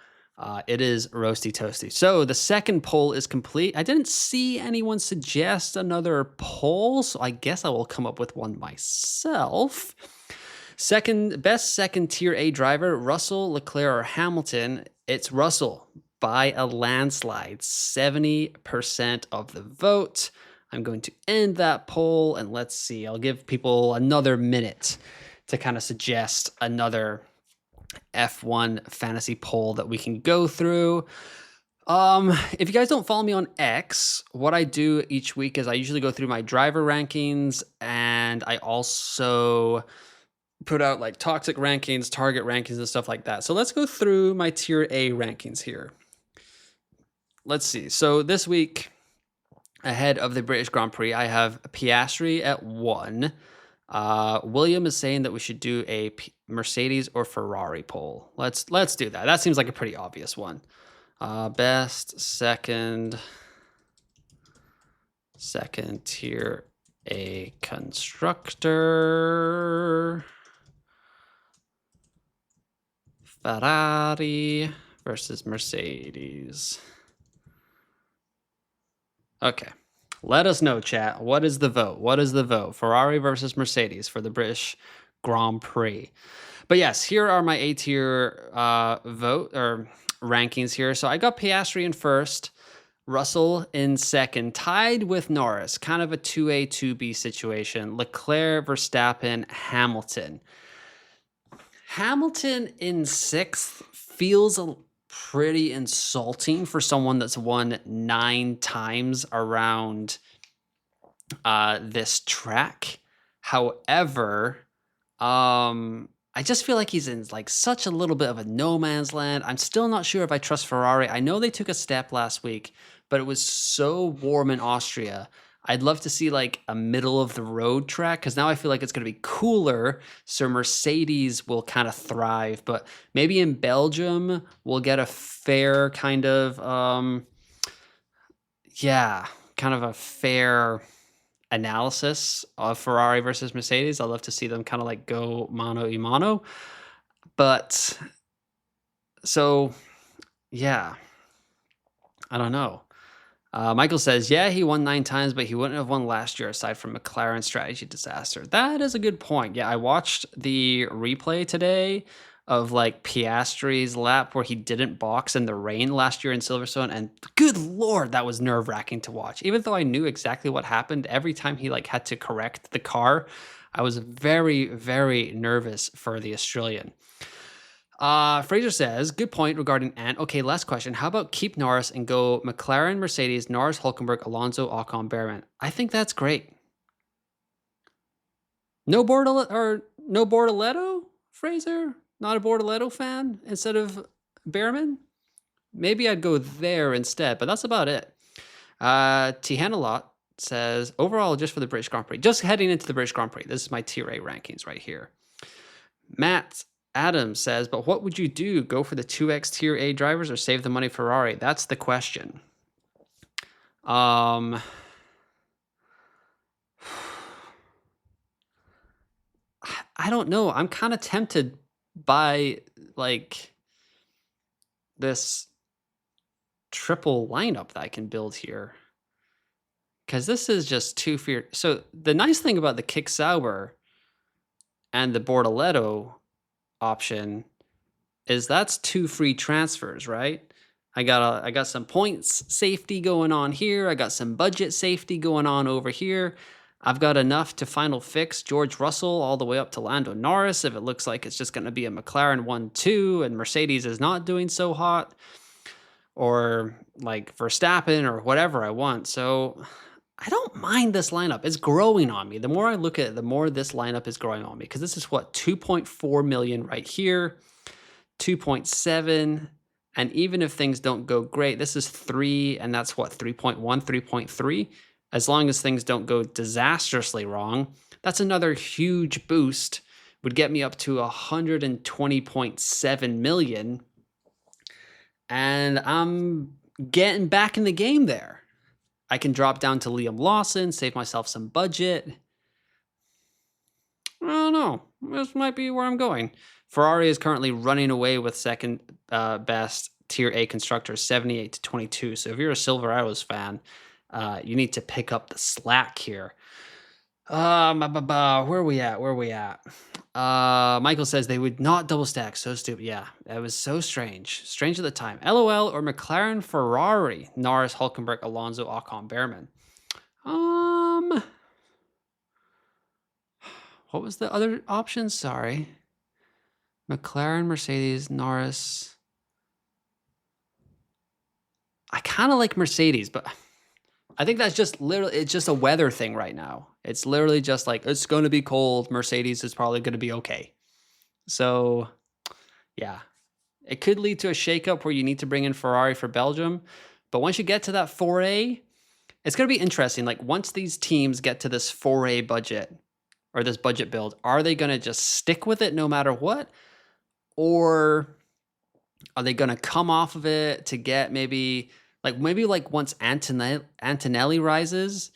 Speaker 5: It is roasty toasty. So the second poll is complete. I didn't see anyone suggest another poll, so I guess I will come up with one myself. Best second tier A driver, Russell, Leclerc, or Hamilton. It's Russell by a landslide, 70% of the vote. I'm going to end that poll, and let's see. I'll give people another minute to kind of suggest another F1 fantasy poll that we can go through. If you guys don't follow me on X, what I do each week is I usually go through my driver rankings, and I also put out like toxic rankings, target rankings, and stuff like that. So let's go through my tier A rankings here. Let's see. So this week, ahead of the British Grand Prix, I have Piastri at 1. William is saying that we should do a Mercedes or Ferrari poll. Let's do that. That seems like a pretty obvious one. Best second tier A constructor. Ferrari versus Mercedes. Okay. Let us know, chat. What is the vote? Ferrari versus Mercedes for the British Grand Prix. But yes, here are my A tier vote or rankings here. So I got Piastri in first, Russell in second, tied with Norris. Kind of a 2A, 2B situation. Leclerc, Verstappen, Hamilton. Hamilton in sixth feels pretty insulting for someone that's won 9 times around this track. However, I just feel like he's in like such a little bit of a no man's land. I'm still not sure if I trust Ferrari. I know they took a step last week, but it was so warm in Austria. I'd love to see like a middle of the road track, because now I feel like it's going to be cooler, so Mercedes will kind of thrive. But maybe in Belgium we'll get a fair kind of a fair analysis of Ferrari versus Mercedes. I'd love to see them kind of like go mano a mano. But so yeah, I don't know. Michael says, yeah, he won 9 times, but he wouldn't have won last year aside from McLaren's strategy disaster. That is a good point. Yeah, I watched the replay today of like Piastri's lap where he didn't box in the rain last year in Silverstone, and good Lord, that was nerve-wracking to watch. Even though I knew exactly what happened, every time he like had to correct the car, I was very, very nervous for the Australian. Fraser says, good point regarding Ant. Okay, last question. How about keep Norris and go McLaren, Mercedes, Norris, Hulkenberg, Alonso, Ocon, Behrman? I think that's great. No Bortoleto, Fraser? Not a Bortoleto fan instead of Behrman? Maybe I'd go there instead, but that's about it. Tihanalot says, overall, just for the British Grand Prix. Just heading into the British Grand Prix. This is my tier A rankings right here. Matt Adams says, but what would you do? Go for the 2X tier A drivers or save the money Ferrari? That's the question. I don't know. I'm kind of tempted by like this triple lineup that I can build here, because this is just too fierce. So the nice thing about the Kick Sauber and the Bortoleto option is that's 2 free transfers, right? I got some points safety going on here. I got some budget safety going on over here. I've got enough to final fix George Russell all the way up to Lando Norris if it looks like it's just going to be a McLaren 1-2 and Mercedes is not doing so hot, or like Verstappen or whatever I want. So I don't mind this lineup. It's growing on me. The more I look at it, the more this lineup is growing on me, because this is what, 2.4 million right here, 2.7. And even if things don't go great, this is 3, and that's what, 3.1, 3.3. As long as things don't go disastrously wrong, that's another huge boost. Would get me up to 120.7 million. And I'm getting back in the game there. I can drop down to Liam Lawson, save myself some budget. I don't know. This might be where I'm going. Ferrari is currently running away with second best Tier A constructors, 78-22. So if you're a Silverados fan, you need to pick up the slack here. Where are we at? Michael says they would not double stack. So stupid. Yeah, that was so strange. Strange at the time. LOL or McLaren Ferrari. Norris, Hulkenberg, Alonso, Ocon, Behrman. What was the other option? Sorry. McLaren, Mercedes, Norris. I kind of like Mercedes, but I think that's just literally, it's just a weather thing right now. It's literally just like, it's going to be cold. Mercedes is probably going to be okay. So, yeah. It could lead to a shakeup where you need to bring in Ferrari for Belgium. But once you get to that 4A, it's going to be interesting. Like, once these teams get to this 4A budget, or this budget build, are they going to just stick with it no matter what? Or are they going to come off of it to get maybe once Antonelli rises?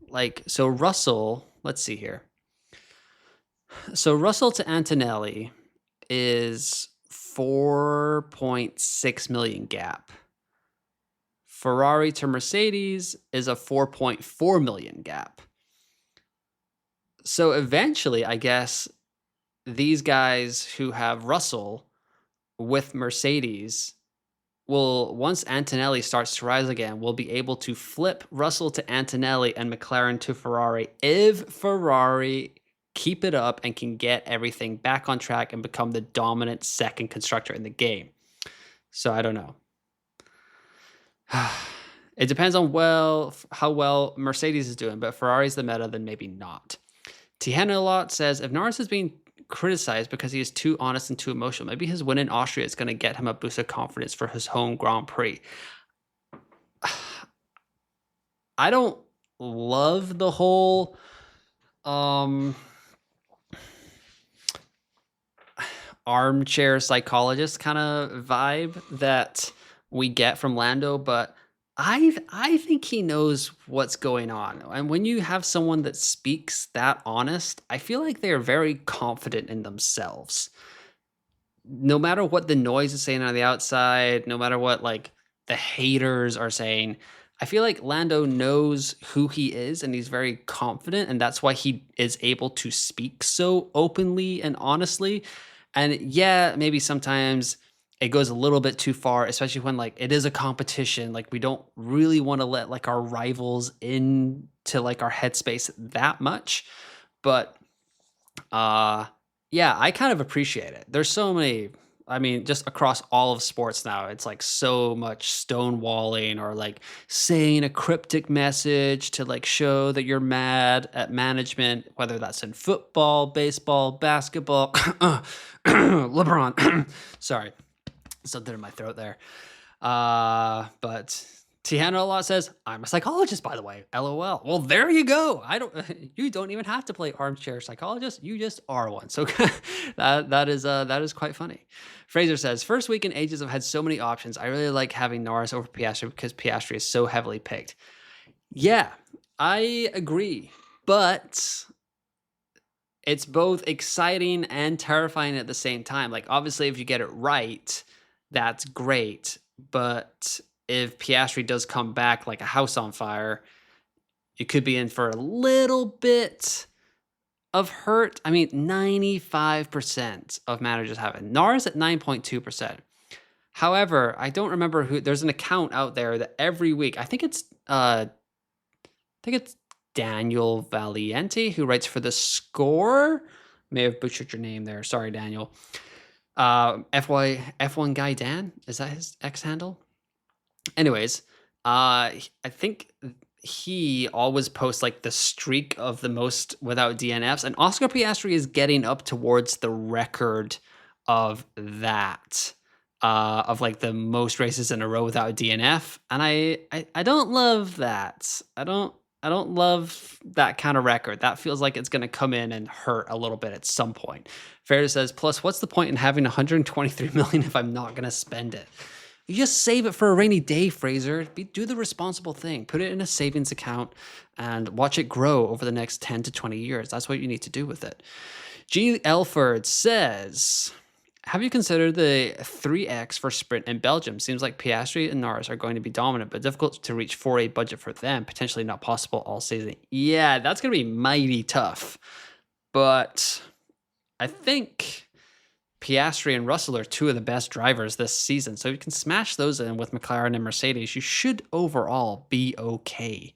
Speaker 5: Like, so Russell, let's see here. So Russell to Antonelli is 4.6 million gap. Ferrari to Mercedes is a 4.4 million gap. So eventually, I guess, these guys who have Russell with Mercedes will, once Antonelli starts to rise again, will be able to flip Russell to Antonelli and McLaren to Ferrari if Ferrari keep it up and can get everything back on track and become the dominant second constructor in the game. So I don't know. It depends on how well Mercedes is doing, but Ferrari's the meta, then maybe not. Tihanalot says, if Norris is being criticized because he is too honest and too emotional, maybe his win in Austria is going to get him a boost of confidence for his home Grand Prix. I don't love the whole armchair psychologist kind of vibe that we get from Lando, but I think he knows what's going on. And when you have someone that speaks that honest, I feel like they're very confident in themselves. No matter what the noise is saying on the outside, no matter what like the haters are saying, I feel like Lando knows who he is and he's very confident, and that's why he is able to speak so openly and honestly. And yeah, maybe sometimes it goes a little bit too far, especially when like it is a competition. Like, we don't really want to let like our rivals into like our headspace that much. But yeah, I kind of appreciate it. There's so many, I mean, just across all of sports now, it's like so much stonewalling or like saying a cryptic message to like show that you're mad at management, whether that's in football, baseball, basketball, LeBron. Sorry. Something in my throat there. But Tiana a lot says, I'm a psychologist, by the way. LOL. Well, there you go. You don't even have to play armchair psychologist. You just are one. So that is quite funny. Fraser says, first week in ages I've had so many options. I really like having Norris over Piastri because Piastri is so heavily picked. Yeah, I agree. But it's both exciting and terrifying at the same time. Like, obviously, if you get it right, that's great. But if Piastri does come back like a house on fire, you could be in for a little bit of hurt. I mean, 95% of managers have it. Norris at 9.2%. However, I don't remember who. There's an account out there that every week, I think it's Daniel Valiente who writes for The Score. May have butchered your name there. Sorry, Daniel. F1 guy Dan, is that his X handle? Anyways, I think he always posts like the streak of the most without DNFs, and Oscar Piastri is getting up towards the record of that, of like the most races in a row without a DNF, and I don't love that. I don't love that kind of record. That feels like it's going to come in and hurt a little bit at some point. Fair says, plus, what's the point in having 123 million if I'm not going to spend it? You just save it for a rainy day, Fraser. Do the responsible thing. Put it in a savings account and watch it grow over the next 10 to 20 years. That's what you need to do with it. G. Elford says, have you considered the 3X for sprint in Belgium? Seems like Piastri and Norris are going to be dominant, but difficult to reach 4A budget for them. Potentially not possible all season. Yeah, that's going to be mighty tough. But I think Piastri and Russell are two of the best drivers this season. So if you can smash those in with McLaren and Mercedes, you should overall be okay.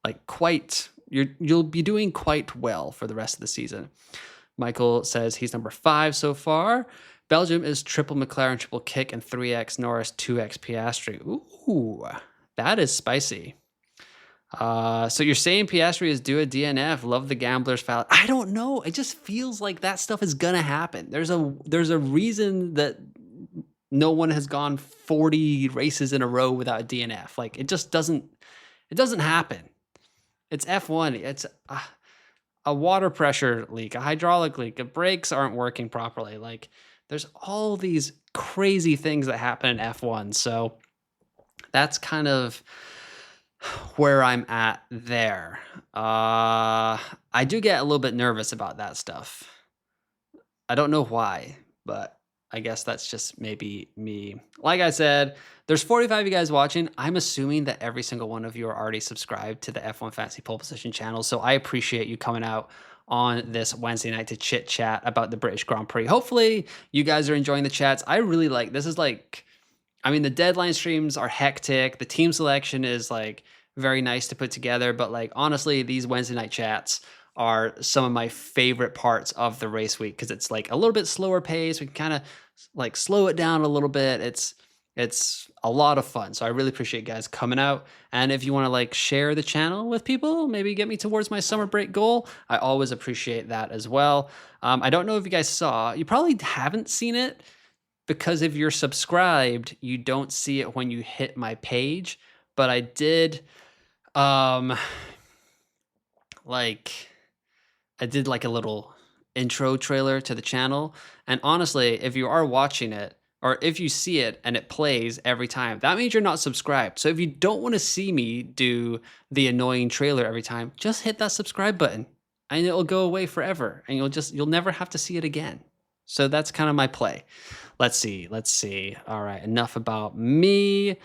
Speaker 5: Like you'll be doing quite well for the rest of the season. Michael says he's number 5 so far. Belgium is triple McLaren, triple kick, and 3X Norris, 2X Piastri. Ooh, that is spicy. So you're saying Piastri is due a DNF. Love the gamblers foul. I don't know. It just feels like that stuff is gonna happen. There's a reason that no one has gone 40 races in a row without a DNF. Like it doesn't happen. It's F1. It's a water pressure leak, a hydraulic leak, the brakes aren't working properly. Like there's all these crazy things that happen in F1. So that's kind of where I'm at there. I do get a little bit nervous about that stuff. I don't know why, but I guess that's just maybe me. Like I said, there's 45 of you guys watching. I'm assuming that every single one of you are already subscribed to the F1 Fantasy Pole Position channel. So I appreciate you coming out on this Wednesday night to chit chat about the British Grand Prix. Hopefully you guys are enjoying the chats. I really like, this is like, I mean, the deadline streams are hectic. The team selection is like very nice to put together. But like, honestly, these Wednesday night chats are some of my favorite parts of the race week because it's like a little bit slower pace. We can kind of like slow it down a little bit. It's a lot of fun. So I really appreciate you guys coming out. And if you want to like share the channel with people, maybe get me towards my summer break goal, I always appreciate that as well. I don't know if you guys saw, you probably haven't seen it because if you're subscribed, you don't see it when you hit my page. But I did, I did like a little intro trailer to the channel. And honestly, if you are watching it, or if you see it and it plays every time, that means you're not subscribed. So if you don't want to see me do the annoying trailer every time, just hit that subscribe button and it'll go away forever. And you'll never have to see it again. So that's kind of my play. Let's see. All right, enough about me.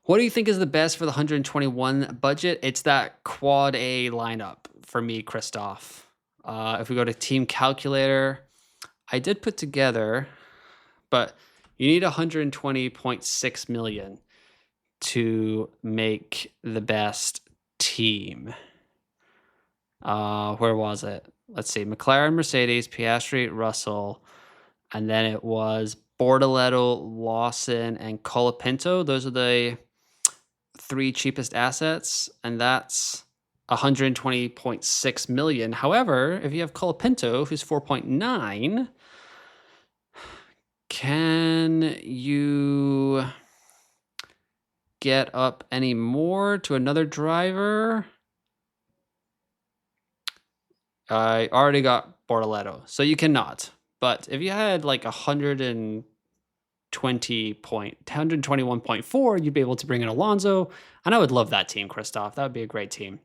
Speaker 5: What do you think is the best for the 121 budget? It's that quad A lineup for me, Christoph. If we go to Team Calculator, I did put together, but you need 120.6 million to make the best team. Where was it? Let's see. McLaren, Mercedes, Piastri, Russell, and then it was Bortoleto, Lawson, and Colapinto. Those are the 3 cheapest assets, and that's 120.6 million. However, if you have Colapinto, who's 4.9, can you get up any more to another driver? I already got Bortoleto, so you cannot. But if you had like 121.4, you'd be able to bring in Alonso, and I would love that team, Christoph. That would be a great team.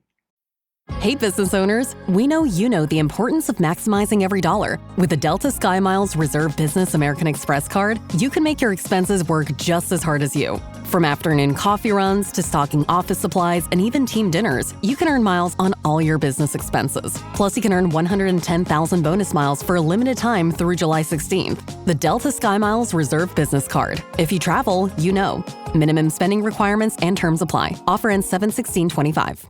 Speaker 3: Hey, business owners, we know you know the importance of maximizing every dollar. With the Delta Sky Miles Reserve Business American Express card, you can make your expenses work just as hard as you. From afternoon coffee runs to stocking office supplies and even team dinners, you can earn miles on all your business expenses. Plus, you can earn 110,000 bonus miles for a limited time through July 16th. The Delta Sky Miles Reserve Business Card. If you travel, you know. Minimum spending requirements and terms apply. Offer ends 7/16/25.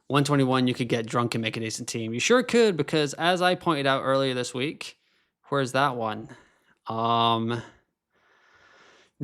Speaker 5: 121, you could get drunk and make a decent team. You sure could, because as I pointed out earlier this week, where's that one?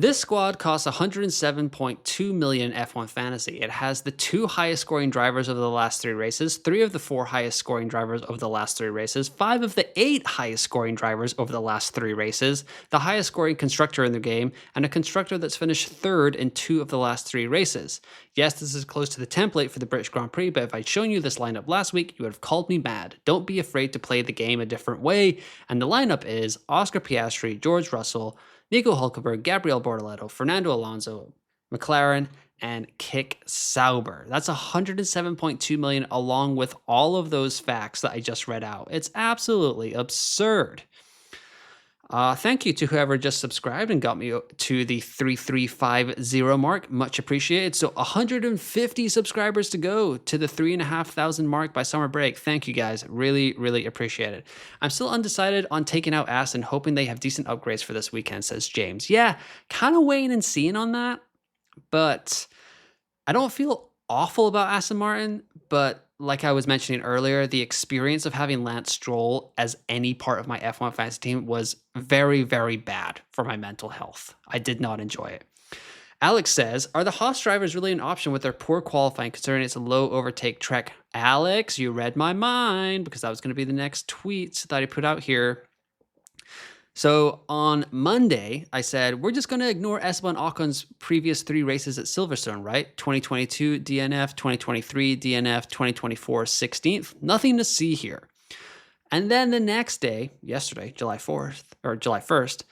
Speaker 5: This squad costs 107.2 million F1 Fantasy. It has the 2 highest scoring drivers over the last 3 races, 3 of the 4 highest scoring drivers over the last 3 races, 5 of the 8 highest scoring drivers over the last 3 races, the highest scoring constructor in the game, and a constructor that's finished 3rd in 2 of the last 3 races. Yes, this is close to the template for the British Grand Prix, but if I'd shown you this lineup last week, you would have called me mad. Don't be afraid to play the game a different way. And the lineup is Oscar Piastri, George Russell, Nico Hülkenberg, Gabriel Bortoleto, Fernando Alonso, McLaren, and Kick Sauber. That's 107.2 million along with all of those facts that I just read out. It's absolutely absurd. Thank you to whoever just subscribed and got me to the 3350 mark. Much appreciated. So 150 subscribers to go to the 3,500 mark by summer break. Thank you guys. Really, really appreciate it. I'm still undecided on taking out Aston, hoping they have decent upgrades for this weekend, says James. Yeah, kind of waiting and seeing on that, but I don't feel awful about Aston Martin, but like I was mentioning earlier, the experience of having Lance Stroll as any part of my F1 fantasy team was very, very bad for my mental health. I did not enjoy it. Alex says, are the Haas drivers really an option with their poor qualifying considering it's a low overtake track? Alex, you read my mind because that was going to be the next tweet that I put out here. So on Monday, I said, we're just going to ignore Esteban Ocon's previous 3 races at Silverstone, right? 2022 DNF, 2023 DNF, 2024 16th. Nothing to see here. And then the next day, yesterday, July 1st,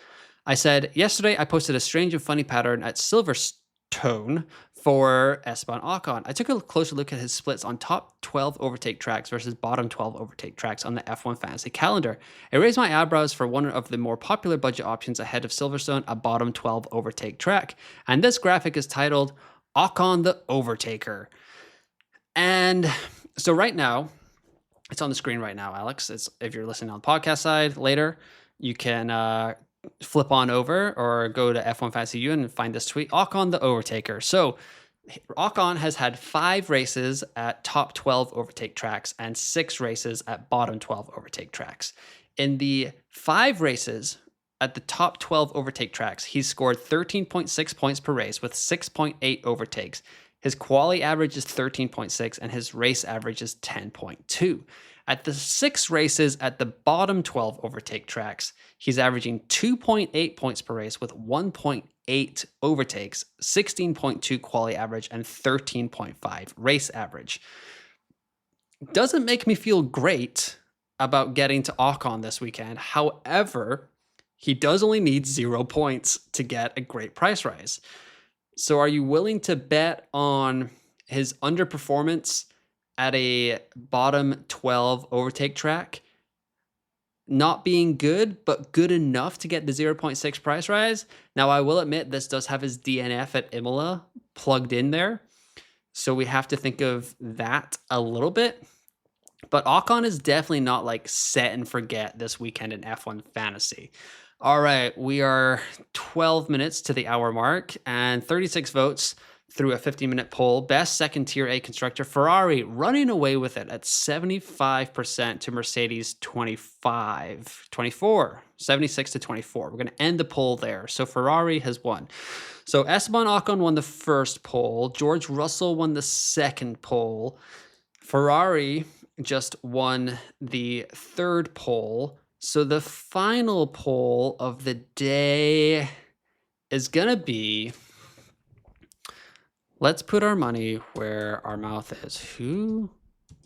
Speaker 5: I said, yesterday I posted a strange and funny pattern at Silverstone for Esteban Ocon. I took a closer look at his splits on top 12 overtake tracks versus bottom 12 overtake tracks on the F1 Fantasy calendar. It raised my eyebrows for one of the more popular budget options ahead of Silverstone, a bottom 12 overtake track. And this graphic is titled Ocon the Overtaker. And so right now, it's on the screen right now, Alex. If you're listening on the podcast side later, you can flip on over or go to F1 Fantasy U and find this tweet, Ocon the Overtaker. So Ocon has had 5 races at top 12 overtake tracks and 6 races at bottom 12 overtake tracks. In the 5 races at the top 12 overtake tracks, he's scored 13.6 points per race with 6.8 overtakes. His quali average is 13.6 and his race average is 10.2. At the 6 races at the bottom 12 overtake tracks, he's averaging 2.8 points per race with 1.8 overtakes, 16.2 quali average, and 13.5 race average. Doesn't make me feel great about getting to Ocon this weekend. However, he does only need 0 points to get a great price rise. So are you willing to bet on his underperformance at a bottom 12 overtake track not being good, but good enough to get the 0.6 price rise? Now, I will admit this does have his DNF at Imola plugged in there, so we have to think of that a little bit. But Ocon is definitely not like set and forget this weekend in F1 Fantasy. All right, we are 12 minutes to the hour mark and 36 votes through a 50-minute poll. Best second tier A constructor, Ferrari running away with it at 75% to Mercedes 24, 76 to 24. We're going to end the poll there. So Ferrari has won. So Esteban Ocon won the first poll. George Russell won the second poll. Ferrari just won the third poll. So the final poll of the day is going to be, let's put our money where our mouth is. Who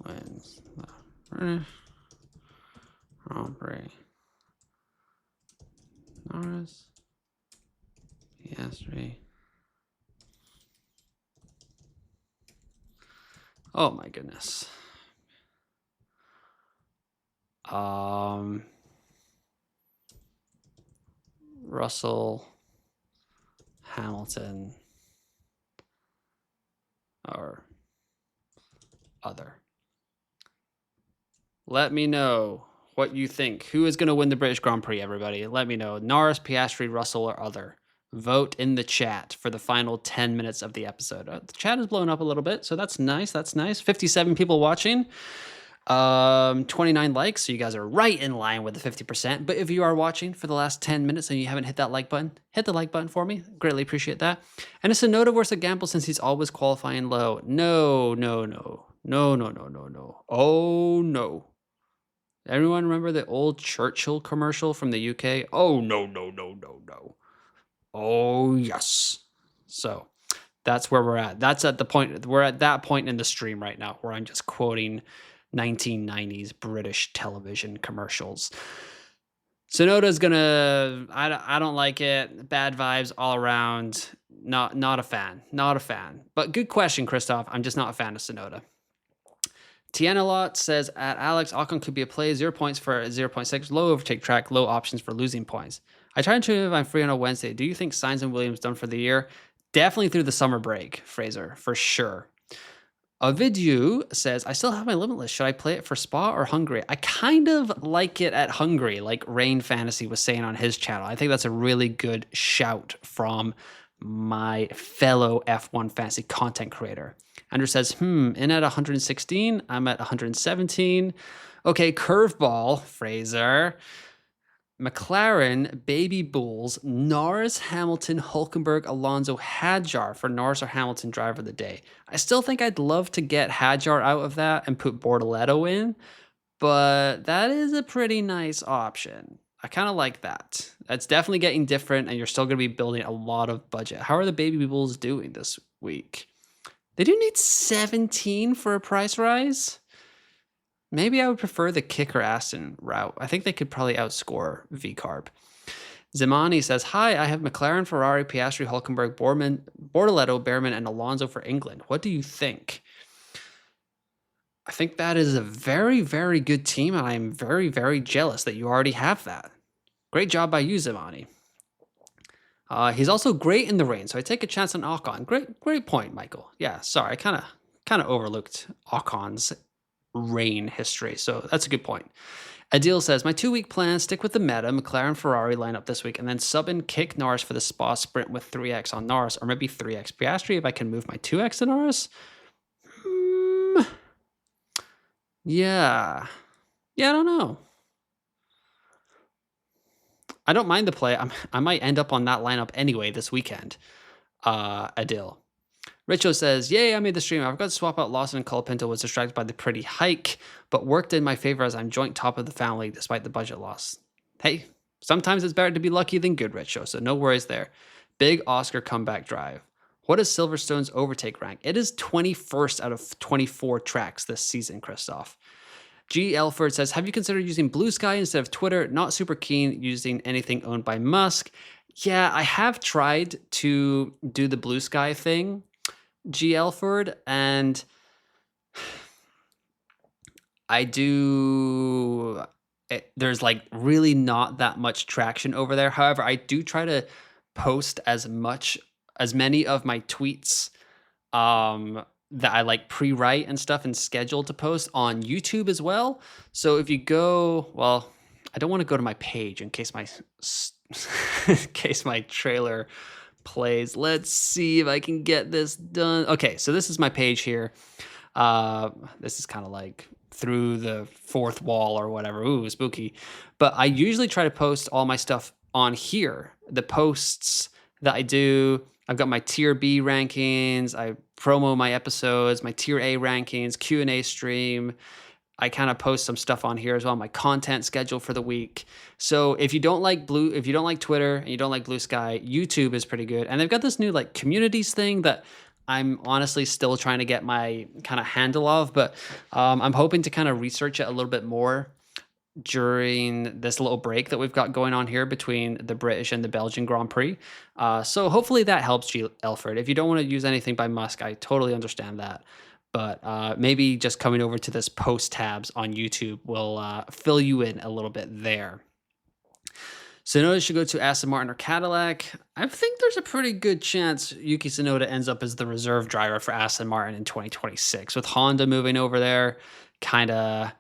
Speaker 5: wins the British Grand Prix? Norris, Piastri, Oh my goodness. Russell, Hamilton, or other. Let me know what you think. Who is going to win the British Grand Prix, everybody? Let me know. Norris, Piastri, Russell, or other. Vote in the chat for the final 10 minutes of the episode. The chat is blowing up a little bit, so that's nice. That's nice. 57 people watching. 29 likes, so you guys are right in line with the 50%. But if you are watching for the last 10 minutes and you haven't hit that like button, hit the like button for me. Greatly appreciate that. And it's a Tsunoda versus Gamble since he's always qualifying low. No. Oh, no. Everyone remember the old Churchill commercial from the UK? Oh, no. Oh, yes. So that's where we're at. That's at the point. We're at that point in the stream right now where I'm just quoting 1990s British television commercials. Tsunoda's gonna. I don't like it. Bad vibes all around. Not a fan. Not a fan. But good question, Christoph. I'm just not a fan of Tsunoda. Tianalot says at Alex, Ocon could be a play. 0 points for 0.6. Low overtake track. Low options for losing points. I tried to if I'm free on a Wednesday. Do you think Sainz and Williams done for the year? Definitely through the summer break, Fraser, for sure. Ovidiu says, I still have my limitless. Should I play it for Spa or Hungary? I kind of like it at Hungary, like Rain Fantasy was saying on his channel. I think that's a really good shout from my fellow F1 Fantasy content creator. Andrew says, in at 116. I'm at 117. Okay, curveball, Fraser. McLaren, Baby Bulls, Norris, Hamilton, Hülkenberg, Alonso, Hadjar for Norris or Hamilton driver of the day. I still think I'd love to get Hadjar out of that and put Bortoletto in, but that is a pretty nice option. I kind of like that. That's definitely getting different, and you're still going to be building a lot of budget. How are the Baby Bulls doing this week? They do need 17 for a price rise. Maybe I would prefer the Kicker Aston route. I think they could probably outscore VCarb. Zimani says, hi, I have McLaren, Ferrari, Piastri, Hülkenberg, Bortoletto, Behrman, and Alonso for England. What do you think? I think that is a very, very good team, and I'm very, very jealous that you already have that. Great job by you, Zimani. He's also great in the rain, so I take a chance on Ocon. Great point, Michael. Yeah, sorry, I kind of overlooked Ocon's rain history, so that's a good point. Adil says, my 2-week plan, stick with the meta, McLaren, Ferrari lineup this week, and then sub and kick Norris for the Spa sprint with 3x on Norris, or maybe 3x Piastri if I can move my 2x to Norris. Yeah, I don't know. I don't mind the play. I might end up on that lineup anyway this weekend. Adil. Richo says, yay, I made the stream. I forgot to swap out Lawson and Colapinto, was distracted by the pretty hike, but worked in my favor as I'm joint top of the family despite the budget loss. Hey, sometimes it's better to be lucky than good, Richo, so no worries there. Big Oscar comeback drive. What is Silverstone's overtake rank? It is 21st out of 24 tracks this season, Christoph. G. Elford says, have you considered using Blue Sky instead of Twitter? Not super keen using anything owned by Musk. Yeah, I have tried to do the Blue Sky thing, G. Elford, and there's like really not that much traction over there. However, I do try to post as many of my tweets that I like pre-write and stuff and schedule to post on YouTube as well. So if you go, well, I don't want to go to my page in case my trailer plays. Let's see if I can get this done. Okay, so this is my page here. This is kind of like through the fourth wall or whatever. Ooh, spooky. But I usually try to post all my stuff on here. The posts that I do, I've got my tier B rankings, I promo my episodes, my tier A rankings, Q&A stream. I kind of post some stuff on here as well, my content schedule for the week. So if you don't like Twitter and you don't like Blue Sky, YouTube is pretty good. And they've got this new like communities thing that I'm honestly still trying to get my kind of handle of, but I'm hoping to kind of research it a little bit more during this little break that we've got going on here between the British and the Belgian Grand Prix. So hopefully that helps, G. Elford. If you don't want to use anything by Musk, I totally understand that. But maybe just coming over to this post tabs on YouTube will fill you in a little bit there. Tsunoda should go to Aston Martin or Cadillac. I think there's a pretty good chance Yuki Tsunoda ends up as the reserve driver for Aston Martin in 2026. With Honda moving over there, kind of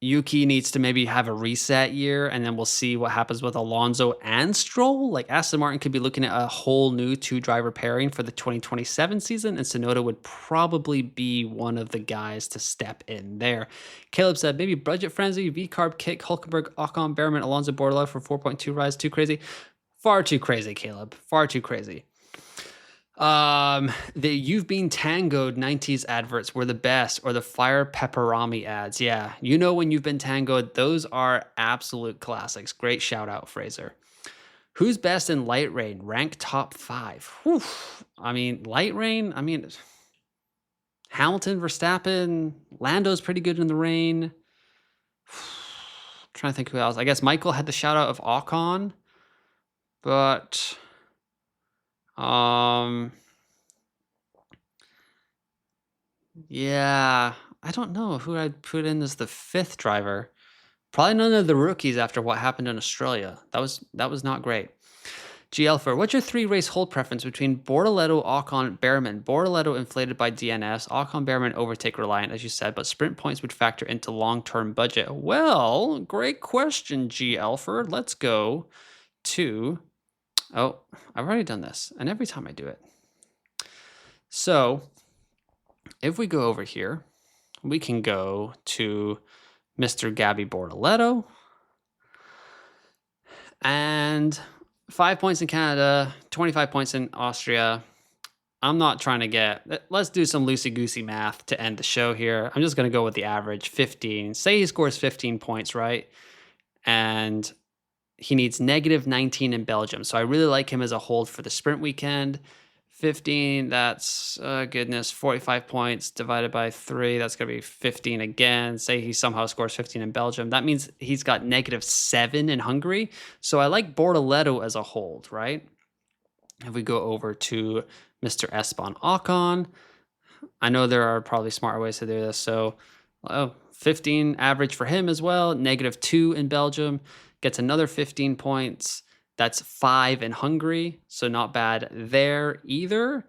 Speaker 5: Yuki needs to maybe have a reset year, and then we'll see what happens with Alonso and Stroll. Like Aston Martin could be looking at a whole new 2-driver pairing for the 2027 season, and Tsunoda would probably be one of the guys to step in there. Caleb said maybe budget frenzy, V-carb kick, Hulkenberg, Ocon, Behrman, Alonso, Bordello for 4.2 rise. Too crazy? Far too crazy, Caleb. Far too crazy. The You've Been Tangoed 90s adverts were the best, or the Fire Pepperami ads. Yeah, you know when You've Been Tangoed, those are absolute classics. Great shout out, Fraser. Who's best in light rain? Rank top 5. Whew. I mean, light rain, Hamilton, Verstappen, Lando's pretty good in the rain. Trying to think who else. I guess Michael had the shout out of Ocon, but yeah, I don't know who I'd put in as the 5th driver. Probably none of the rookies after what happened in Australia. That was not great. GL4, what's your 3-race hold preference between Bortoleto, Ocon, Behrman? Bortoleto inflated by DNS, Ocon, Behrman overtake reliant, as you said, but sprint points would factor into long-term budget. Well, great question, GL4. Let's go to... Oh, I've already done this, and every time I do it. So, if we go over here, we can go to Mr. Gabby Bortoleto, and 5 points in Canada, 25 points in Austria. I'm not trying to get... Let's do some loosey-goosey math to end the show here. I'm just going to go with the average, 15. Say he scores 15 points, right? And he needs negative 19 in Belgium. So I really like him as a hold for the sprint weekend. 15, that's, goodness, 45 points divided by 3. That's going to be 15 again. Say he somehow scores 15 in Belgium. That means he's got negative 7 in Hungary. So I like Bortoleto as a hold, right? If we go over to Mr. Esteban Ocon, I know there are probably smarter ways to do this. So 15 average for him as well. Negative 2 in Belgium. Gets another 15 points. That's 5 in Hungary, so not bad there either.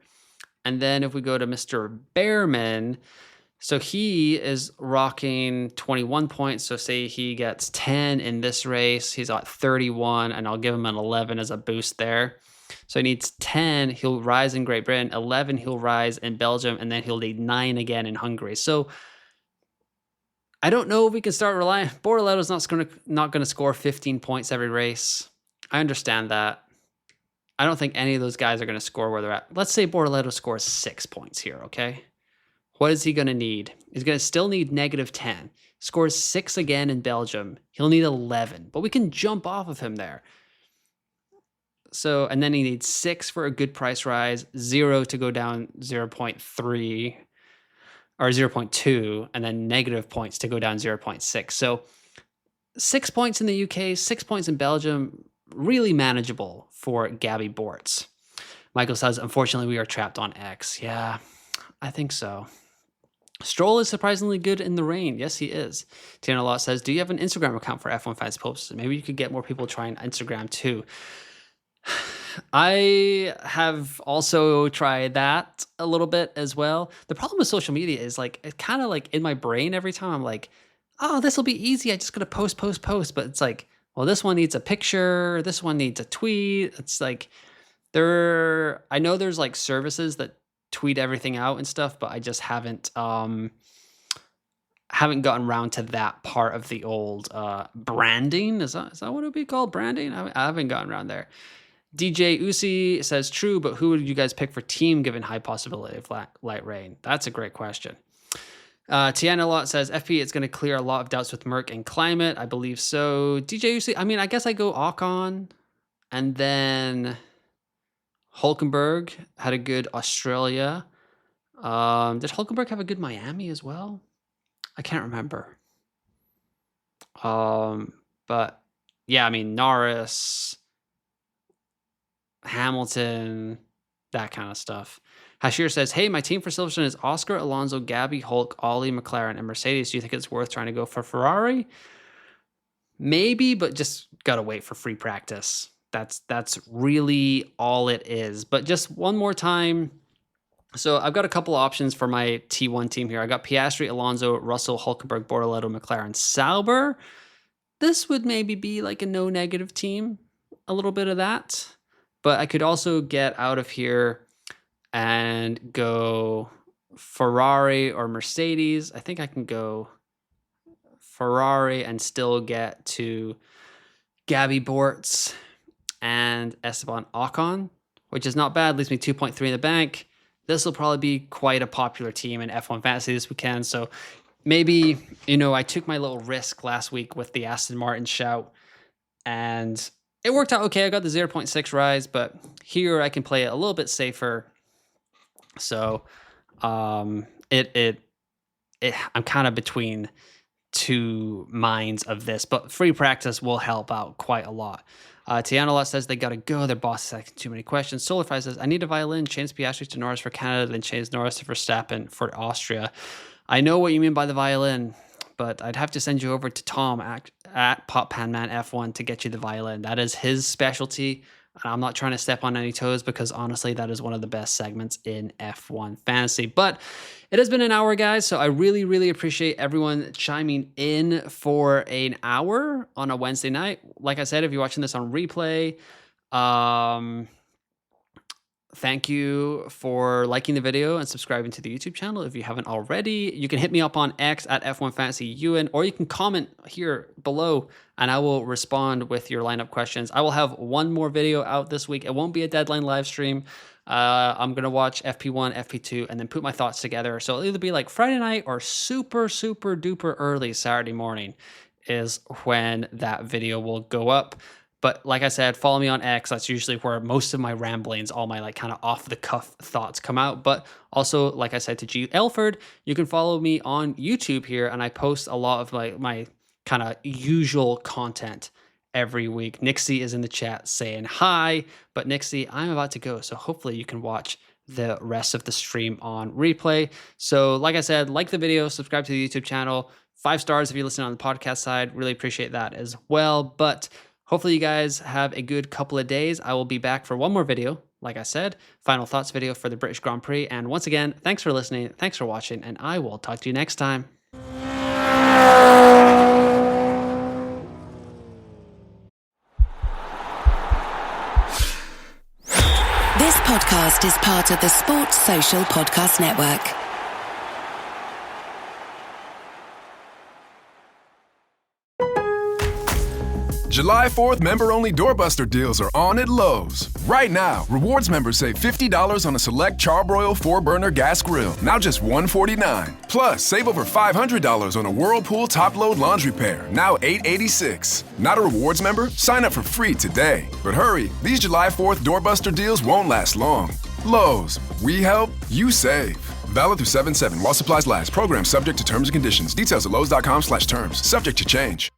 Speaker 5: And then if we go to Mr. Behrman, so he is rocking 21 points. So say he gets 10 in this race, he's at 31, and I'll give him an 11 as a boost there. So he needs 10, he'll rise in Great Britain, 11, he'll rise in Belgium, and then he'll need 9 again in Hungary. So I don't know if we can start relying. Bortoleto's not going to score 15 points every race. I understand that. I don't think any of those guys are going to score where they're at. Let's say Bortoleto scores 6 points here, okay? What is he going to need? He's going to still need negative 10. Scores 6 again in Belgium. He'll need 11, but we can jump off of him there. So, and then he needs 6 for a good price rise, 0 to go down 0.3 or 0.2, and then negative points to go down 0.6. So 6 points in the UK, 6 points in Belgium, really manageable for Gabby Bortz. Michael says, unfortunately, we are trapped on X. Yeah, I think so. Stroll is surprisingly good in the rain. Yes, he is. Tiana Law says, do you have an Instagram account for F1 Fans Posts? Maybe you could get more people trying Instagram too. I have also tried that a little bit as well. The problem with social media is like, it's kind of like in my brain every time I'm like, oh, this will be easy. I just got to post. But it's like, well, this one needs a picture. This one needs a tweet. It's like I know there's like services that tweet everything out and stuff, but I just haven't gotten around to that part of the old branding. Is that what it would be called? Branding? I haven't gotten around there. DJ Usi says, true, but who would you guys pick for team given high possibility of light rain? That's a great question. Tiana Lot says, FP, it's going to clear a lot of doubts with Merck and climate. I believe so. DJ Usi, I mean, I guess I go Ocon, and then Hulkenberg had a good Australia. Did Hulkenberg have a good Miami as well? I can't remember. But yeah, I mean, Norris, Hamilton, that kind of stuff. Hashir says, hey, my team for Silverstone is Oscar, Alonso, Gabby, Hulk, Ollie, McLaren, and Mercedes. Do you think it's worth trying to go for Ferrari? Maybe, but just got to wait for free practice. That's really all it is. But just one more time. So I've got a couple options for my T1 team here. I got Piastri, Alonso, Russell, Hulkenberg, Bortoleto, McLaren, Sauber. This would maybe be like a no negative team, a little bit of that. But I could also get out of here and go Ferrari or Mercedes. I think I can go Ferrari and still get to Gabby Bortz and Esteban Ocon, which is not bad. Leaves me 2.3 in the bank. This will probably be quite a popular team in F1 Fantasy this weekend. So maybe, I took my little risk last week with the Aston Martin shout, and it worked out okay. I got the 0.6 rise, but here I can play it a little bit safer. So I'm kind of between two minds of this, but free practice will help out quite a lot. Tiana says they got to go. Their boss is asking too many questions. Solarfy says, I need a violin. Change Piastri to Norris for Canada, then change Norris to Verstappen for Austria. I know what you mean by the violin, but I'd have to send you over to Tom at Pop Panman F1 to get you the violin. That is his specialty. And I'm not trying to step on any toes because honestly, that is one of the best segments in F1 Fantasy. But it has been an hour, guys. So I really, really appreciate everyone chiming in for an hour on a Wednesday night. Like I said, if you're watching this on replay, thank you for liking the video and subscribing to the YouTube channel if you haven't already. You can hit me up on X at F1 Fantasy UN, or you can comment here below and I will respond with your lineup questions. I will have one more video out this week. It won't be a deadline live stream. I'm going to watch FP1, FP2, and then put my thoughts together. So it'll either be like Friday night or super, super duper early Saturday morning is when that video will go up. But like I said, follow me on X. That's usually where most of my ramblings, all my like kind of off the cuff thoughts come out. But also, like I said to G. Elford, you can follow me on YouTube here, and I post a lot of my kind of usual content every week. Nixie is in the chat saying hi, but Nixie, I'm about to go. So hopefully you can watch the rest of the stream on replay. So like I said, like the video, subscribe to the YouTube channel, 5 stars if you listen on the podcast side. Really appreciate that as well. But hopefully you guys have a good couple of days. I will be back for one more video. Like I said, final thoughts video for the British Grand Prix. And once again, thanks for listening. Thanks for watching. And I will talk to you next time.
Speaker 14: This podcast is part of the Sports Social Podcast Network.
Speaker 15: July 4th member-only doorbuster deals are on at Lowe's. Right now, rewards members save $50 on a select Charbroil 4-burner gas grill, now just $149. Plus, save over $500 on a Whirlpool top-load laundry pair, now $886. Not a rewards member? Sign up for free today. But hurry, these July 4th doorbuster deals won't last long. Lowe's, we help, you save. Valid through 7/7 while supplies last. Program subject to terms and conditions. Details at lowes.com/terms. Subject to change.